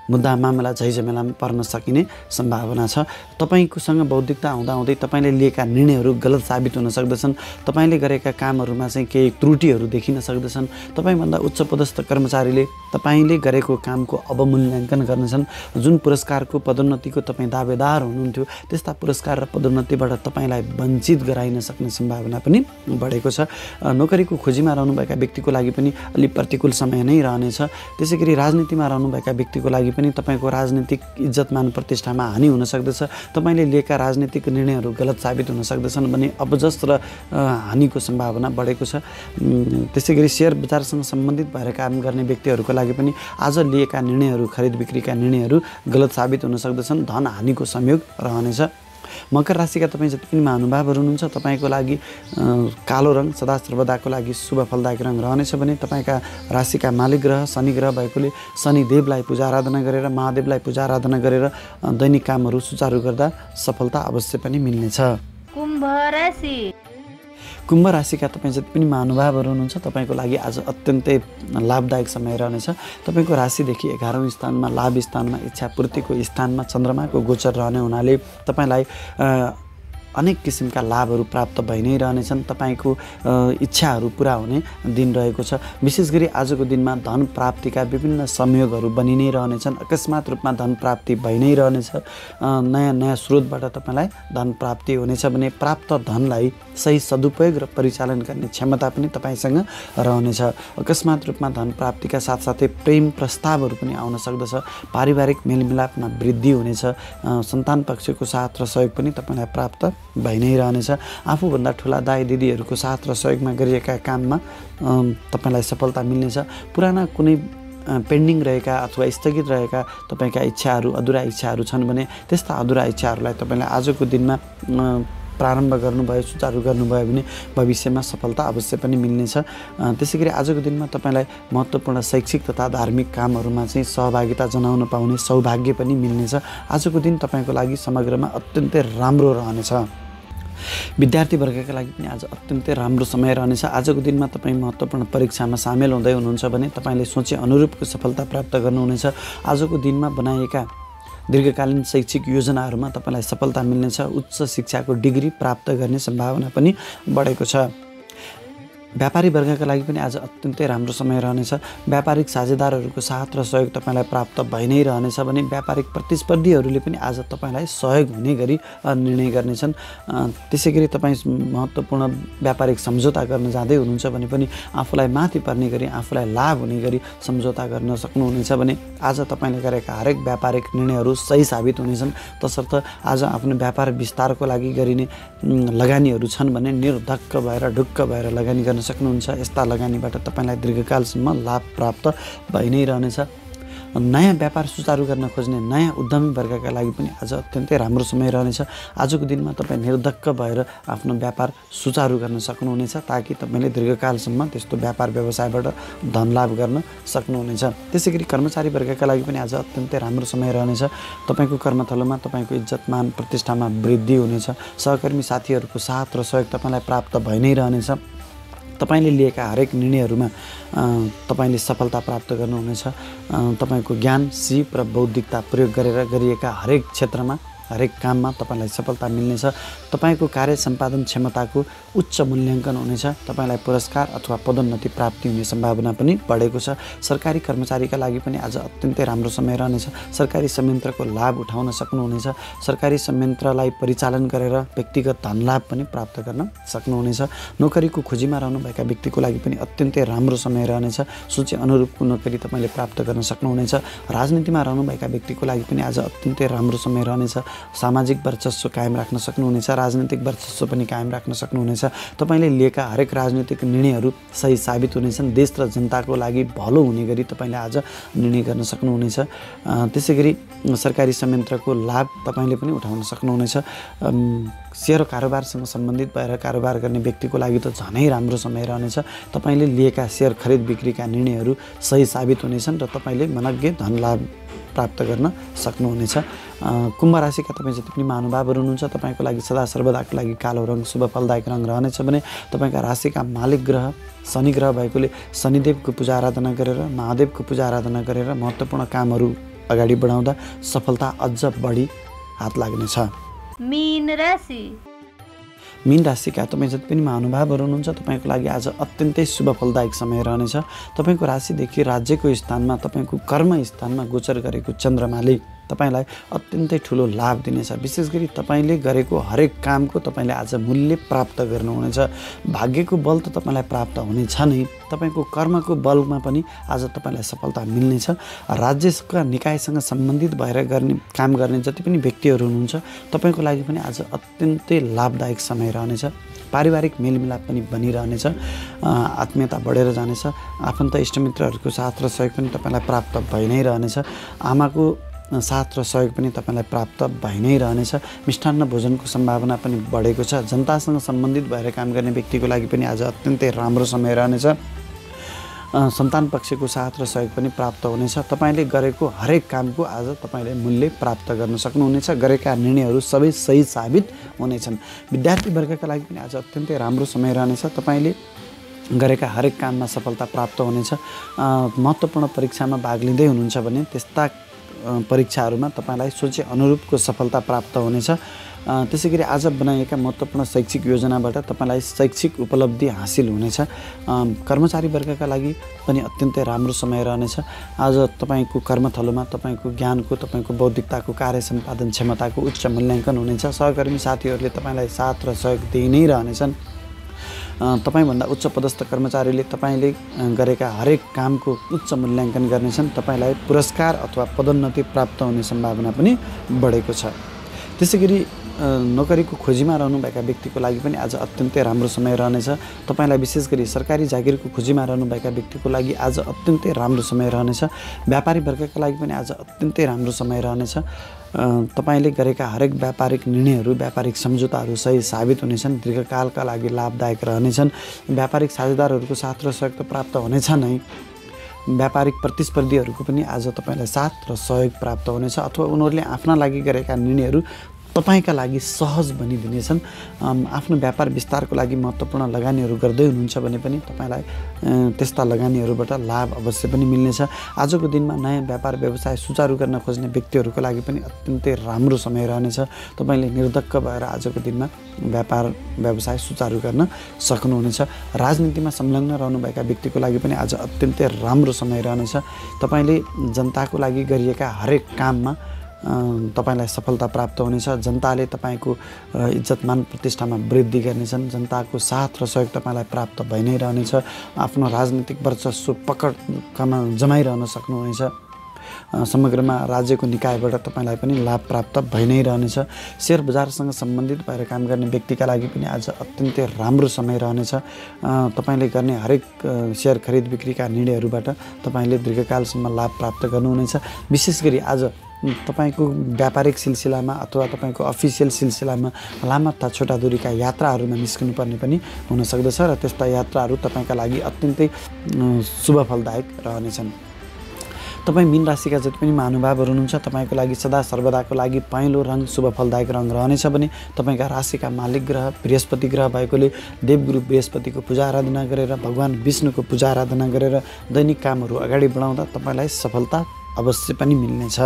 मुद्दा मामला झैझमेलामा पर्न सकिने सम्भावना छ। तपाईँकोसँग बौद्धिकता हुँदाहुँदै तपाईँले लिएका निर्णयहरू गलत साबित हुन सक्दछन्। तपाईँले गरेका कामहरूमा चाहिँ केही त्रुटिहरू देखिन सक्दछन्। तपाईँभन्दा उच्च पदस्थ कर्मचारीले तपाईँले गरेको कामको अवमूल्याङ्कन गर्नेछन्। जुन पुरस्कारको पदोन्नतिको तपाईँ दावेदार हुनुहुन्थ्यो त्यस्ता पुरस्कार र पदोन्नतिबाट तपाईँलाई वञ्चित गराइन सक्ने सम्भावना पनि बढेको छ। नोकरीको खोजीमा रहनुभएका व्यक्तिको लागि पनि अलि प्रतिकूल समय नै रहनेछ। त्यसै गरी राजनीतिमा रहनुभएका व्यक्तिको लागि पनि तपाईँको राजनीतिक इज्जतमान प्रतिष्ठामा हानि हुन सक्दछ। तपाईँले लिएका राजनीतिक निर्णयहरू गलत साबित हुन सक्दछन् भने अपजस र हानिको सम्भावना बढेको छ। त्यसै गरी सेयर बजारसँग सम्बन्धित भएर काम गर्ने व्यक्तिहरूको लागि पनि आज लिएका निर्णयहरू, खरिद बिक्रीका निर्णयहरू गलत साबित हुन सक्दछन्। धन हानिको संयोग रहनेछ। मकर राशिका तपाईँ जति पनि महानुभावहरू हुनुहुन्छ तपाईँको लागि कालो रङ सदा सर्वदाको लागि शुभ फलदायक रङ रहनेछ भने तपाईँका राशिका मालिक ग्रह शनि ग्रह भएकोले शनिदेवलाई पूजा आराधना गरेर, महादेवलाई पूजा आराधना गरेर दैनिक कामहरू सुचारू गर्दा सफलता अवश्य पनि मिल्नेछ। कुम्भ राशि। कुम्भ राशिका तपाईँ जति पनि महानुभावहरू हुनुहुन्छ तपाईँको लागि आज अत्यन्तै लाभदायक समय रहनेछ। तपाईँको राशिदेखि 11औँ स्थानमा, लाभ स्थानमा, इच्छापूर्तिको स्थानमा चन्द्रमाको गोचर रहने हुनाले तपाईँलाई अनेक किसिमका लाभहरू प्राप्त भइ नै रहनेछन्। तपाईँको इच्छाहरू पुरा हुने दिन रहेको छ। विशेष गरी आजको दिनमा धन प्राप्तिका विभिन्न संयोगहरू बनि नै रहनेछन्। अकस्मात रूपमा धन प्राप्ति भइ नै रहनेछ। नयाँ नयाँ स्रोतबाट तपाईँलाई धन प्राप्ति हुनेछ भने प्राप्त धनलाई सही सदुपयोग र परिचालन गर्ने क्षमता पनि तपाईँसँग रहनेछ। अकस्मात रूपमा धन प्राप्तिका साथसाथै प्रेम प्रस्तावहरू पनि आउन सक्दछ। पारिवारिक मेलमिलापमा वृद्धि हुनेछ। सन्तान पक्षको साथ र सहयोग पनि तपाईँलाई प्राप्त भइ नै रहनेछ। आफूभन्दा ठुला दाइ दिदीहरूको साथ र सहयोगमा गरिएका काममा तपाईँलाई सफलता मिल्नेछ। पुराना कुनै पेन्डिङ रहेका अथवा स्थगित रहेका तपाईँका इच्छाहरू, अधुरा इच्छाहरू छन् भने त्यस्ता अधुरा इच्छाहरूलाई तपाईँलाई आजको दिनमा प्रारम्भ गर्नुभयो, सुचारू गर्नुभयो भने भविष्यमा सफलता अवश्य पनि मिल्नेछ। त्यसै गरी आजको दिनमा तपाईँलाई महत्त्वपूर्ण शैक्षिक तथा धार्मिक कामहरूमा चाहिँ सहभागिता जनाउन पाउने सौभाग्य पनि मिल्नेछ। आजको दिन तपाईँको लागि समग्रमा अत्यन्तै राम्रो रहनेछ। विद्यार्थी वर्गका लागि पनि आज अत्यन्तै राम्रो समय रहनेछ। आजको दिनमा तपाईँ महत्त्वपूर्ण परीक्षामा सामेल हुँदै हुनुहुन्छ भने तपाईँले सोचे अनुरूपको सफलता प्राप्त गर्नुहुनेछ। आजको दिनमा बनाइएका दीर्घकालीन शैक्षिक योजनाहरूमा तपाईँलाई सफलता मिल्नेछ। उच्च शिक्षाको डिग्री प्राप्त गर्ने सम्भावना पनि बढेको छ। व्यापारी वर्गका लागि पनि आज अत्यन्तै राम्रो समय रहनेछ। व्यापारिक साझेदारहरूको साथ र सहयोग तपाईँलाई प्राप्त भइ नै रहनेछ भने व्यापारिक प्रतिस्पर्धीहरूले पनि आज तपाईँलाई सहयोग हुने गरी निर्णय गर्नेछन्। त्यसै गरी तपाईँ महत्त्वपूर्ण व्यापारिक सम्झौता गर्न जाँदै हुनुहुन्छ भने पनि आफूलाई माथि पर्ने गरी आफूलाई लाभ हुने गरी सम्झौता गर्न सक्नुहुनेछ भने आज तपाईँले गरेका हरेक व्यापारिक निर्णयहरू सही साबित हुनेछन्। तसर्थ आज आफ्नो व्यापार विस्तारको लागि गरिने लगानीहरू छन् भने निर्धक्क भएर ढुक्क भएर लगानी गर्न सक्नुहुन्छ। यस्ता लगानीबाट तपाईँलाई दीर्घकालसम्म लाभ प्राप्त भइ नै रहनेछ। नयाँ व्यापार सुचारू गर्न खोज्ने नयाँ उद्यमी वर्गका लागि पनि आज अत्यन्तै राम्रो समय रहनेछ। आजको दिनमा तपाईँ निर्धक्क भएर आफ्नो व्यापार सुचारू गर्न सक्नुहुनेछ ताकि तपाईँले दीर्घकालसम्म त्यस्तो व्यापार व्यवसायबाट धन लाभ गर्न सक्नुहुनेछ। त्यसै गरी कर्मचारी वर्गका लागि पनि आज अत्यन्तै राम्रो समय रहनेछ। तपाईँको कर्मथलोमा तपाईँको इज्जत मान प्रतिष्ठामा वृद्धि हुनेछ। सहकर्मी साथीहरूको साथ र सहयोग तपाईँलाई प्राप्त भइ नै रहनेछ। तपाईँले लिएका हरेक निर्णयहरूमा तपाईँले सफलता प्राप्त गर्नुहुनेछ। तपाईँको ज्ञान, सिप र बौद्धिकता प्रयोग गरेर गरिएका हरेक क्षेत्रमा हरेक काममा तपाईँलाई सफलता मिल्नेछ। तपाईँको कार्य सम्पादन क्षमताको उच्च मूल्याङ्कन हुनेछ। तपाईँलाई पुरस्कार अथवा पदोन्नति प्राप्ति हुने सम्भावना पनि बढेको छ। सरकारी कर्मचारीका लागि पनि आज अत्यन्तै राम्रो समय रहनेछ। सरकारी संयन्त्रको लाभ उठाउन सक्नुहुनेछ। सरकारी संयन्त्रलाई परिचालन गरेर व्यक्तिगत धन लाभ पनि प्राप्त गर्न सक्नुहुनेछ। नोकरीको खोजीमा रहनुभएका व्यक्तिको लागि पनि अत्यन्तै राम्रो समय रहनेछ। सोचे अनुरूपको नोकरी तपाईँले प्राप्त गर्न सक्नुहुनेछ। राजनीतिमा रहनुभएका व्यक्तिको लागि पनि आज अत्यन्तै राम्रो समय रहनेछ। सामाजिक वर्चस्व कायम राख्न सक्नुहुनेछ। राजनीतिक वर्चस्व पनि कायम राख्न सक्नुहुनेछ। तपाईँले लिएका हरेक राजनीतिक निर्णयहरू सही साबित हुनेछन्। देश र जनताको लागि भलो हुने गरी तपाईँले आज निर्णय गर्न सक्नुहुनेछ। त्यसै गरी सरकारी संयन्त्रको लाभ तपाईँले पनि उठाउन सक्नुहुनेछ। सेयर कारोबारसँग सम्बन्धित भएर कारोबार गर्ने व्यक्तिको लागि त झनै राम्रो समय रहनेछ। तपाईँले लिएका सेयर खरिद बिक्रीका निर्णयहरू सही साबित हुनेछन् र तपाईँले मनग्गे धन लाभ प्राप्त गर्न सक्नुहुनेछ। कुम्भ राशिका तपाईँ जति पनि महानुभावहरू हुनुहुन्छ तपाईँको लागि सदा सर्वदाको लागि कालो रङ शुभ फलदायक रङ रहनेछ भने तपाईँका राशिका मालिक ग्रह शनि ग्रह भएकोले शनिदेवको पूजा आराधना गरेर महादेवको पूजा आराधना गरेर महत्त्वपूर्ण कामहरू अगाडि बढाउँदा सफलता अझ बढी हात लाग्नेछ। मीन राशि मीन राशिका तपाईँ जति पनि महानुभावहरू हुनुहुन्छ तपाईँको लागि आज अत्यन्तै शुभ फलदायक समय रहनेछ। तपाईँको राशिदेखि राज्यको स्थानमा तपाईँको कर्म स्थानमा गोचर गरेको चन्द्रमाले तपाईँलाई अत्यन्तै ठुलो लाभ दिनेछ। विशेष गरी तपाईँले गरेको हरेक कामको तपाईँले आज मूल्य प्राप्त गर्नुहुनेछ। भाग्यको बल त तपाईँलाई प्राप्त हुनेछ नै, तपाईँको कर्मको बलमा पनि आज तपाईँलाई सफलता मिल्नेछ। राज्यका निकायसँग सम्बन्धित भएर काम गर्ने जति पनि व्यक्तिहरू हुनुहुन्छ तपाईँको लागि पनि आज अत्यन्तै लाभदायक समय रहनेछ। पारिवारिक मेलमिलाप पनि बनिरहनेछ। आत्मीयता बढेर जानेछ। आफन्त इष्टमित्रहरूको साथ र सहयोग पनि तपाईँलाई प्राप्त भइ नै रहनेछ। आमाको साथ र सहयोग पनि तपाईँलाई प्राप्त भइ नै रहनेछ। मिष्टान्न भोजनको सम्भावना पनि बढेको छ। जनतासँग सम्बन्धित भएर काम गर्ने व्यक्तिको लागि पनि आज अत्यन्तै राम्रो समय रहनेछ। सन्तान पक्षको साथ र सहयोग पनि प्राप्त हुनेछ। तपाईँले गरेको हरेक कामको आज तपाईँले मूल्य प्राप्त गर्न सक्नुहुनेछ। गरेका निर्णयहरू सबै सही साबित हुनेछन्। विद्यार्थी वर्गका लागि पनि आज अत्यन्तै राम्रो समय रहनेछ। तपाईँले गरेका हरेक काममा सफलता प्राप्त हुनेछ। महत्त्वपूर्ण परीक्षामा भाग लिँदै हुनुहुन्छ भने त्यस्ता परीक्षाहरूमा तपाईँलाई सोचे अनुरूपको सफलता प्राप्त हुनेछ। त्यसै गरी आज बनाइएका महत्त्वपूर्ण शैक्षिक योजनाबाट तपाईँलाई शैक्षिक उपलब्धि हासिल हुनेछ। कर्मचारी वर्गका लागि पनि अत्यन्तै राम्रो समय रहनेछ। आज तपाईँको कर्मथलोमा तपाईँको ज्ञानको तपाईँको बौद्धिकताको कार्य सम्पादन क्षमताको उच्च मूल्याङ्कन हुनेछ। सहकर्मी साथीहरूले तपाईँलाई साथ र सहयोग दिइ नै रहनेछन्। तपाईँभन्दा उच्च पदस्थ कर्मचारीले तपाईँले गरेका हरेक कामको उच्च मूल्याङ्कन गर्नेछन्। तपाईँलाई पुरस्कार अथवा पदोन्नति प्राप्त हुने सम्भावना पनि बढेको छ। त्यसै गरी नोकरीको खोजीमा रहनुभएका व्यक्तिको लागि पनि आज अत्यन्तै राम्रो समय रहनेछ। तपाईँलाई विशेष गरी सरकारी जागिरको खोजीमा रहनुभएका व्यक्तिको लागि आज अत्यन्तै राम्रो समय रहनेछ। व्यापारी वर्गका लागि पनि आज अत्यन्तै राम्रो समय रहनेछ। तपाईँले गरेका हरेक व्यापारिक निर्णयहरू व्यापारिक सम्झौताहरू सही साबित हुनेछन्। दीर्घकालका लागि लाभदायक रहनेछन्। व्यापारिक साझेदारहरूको साथ र सहयोग त प्राप्त हुनेछ नै, व्यापारिक प्रतिस्पर्धीहरूको पनि आज तपाईँलाई साथ र सहयोग प्राप्त हुनेछ अथवा उनीहरूले आफ्ना लागि गरेका निर्णयहरू तपाईँका लागि सहज बनिदिनेछन्। आफ्नो व्यापार विस्तारको लागि महत्त्वपूर्ण लगानीहरू गर्दै हुनुहुन्छ भने पनि तपाईँलाई त्यस्ता लगानीहरूबाट लाभ अवश्य पनि मिल्नेछ। आजको दिनमा नयाँ व्यापार व्यवसाय सुचारू गर्न खोज्ने व्यक्तिहरूको लागि पनि अत्यन्तै राम्रो समय रहनेछ। तपाईँले निर्धक्क भएर आजको दिनमा व्यापार व्यवसाय सुचारू गर्न सक्नुहुनेछ। राजनीतिमा संलग्न रहनुभएका व्यक्तिको लागि पनि आज अत्यन्तै राम्रो समय रहनेछ। तपाईँले जनताको लागि गरिएका हरेक काममा तपाईलाई सफलता प्राप्त हुनेछ। जनताले तपाईँको इज्जतमान प्रतिष्ठामा वृद्धि गर्नेछन्। जनताको साथ र सहयोग तपाईँलाई प्राप्त भइ नै रहनेछ। आफ्नो राजनीतिक वर्चस्व पकडमा जमाइरहन सक्नुहुनेछ। समग्रमा राज्यको निकायबाट तपाईँलाई पनि लाभ प्राप्त भइ नै रहनेछ। सेयर बजारसँग सम्बन्धित भएर काम गर्ने व्यक्तिका लागि पनि आज अत्यन्तै राम्रो समय रहनेछ। तपाईँले गर्ने हरेक सेयर खरिद बिक्रीका निर्णयहरूबाट तपाईँले दीर्घकालसम्म लाभ प्राप्त गर्नुहुनेछ। विशेष गरी आज तपाईँको व्यापारिक सिलसिलामा अथवा तपाईँको अफिसियल सिलसिलामा लामा तथा छोटा दूरीका यात्राहरूमा निस्किनुपर्ने पनि हुन सक्दछ र त्यस्ता यात्राहरू तपाईँका लागि अत्यन्तै शुभ फलदायक रहनेछन्। तपाईँ मीन राशिका जति पनि महानुभावहरू हुनुहुन्छ तपाईँको लागि सदा सर्वदाको लागि पहेँलो रङ शुभ फलदायक रङ रहनेछ भने तपाईँका राशिका मालिक ग्रह बृहस्पति ग्रह भएकोले देवगुरु बृहस्पतिको पूजा आराधना गरेर भगवान् विष्णुको पूजा आराधना गरेर दैनिक कामहरू अगाडि बढाउँदा तपाईँलाई सफलता अवश्य पनि मिल्नेछ।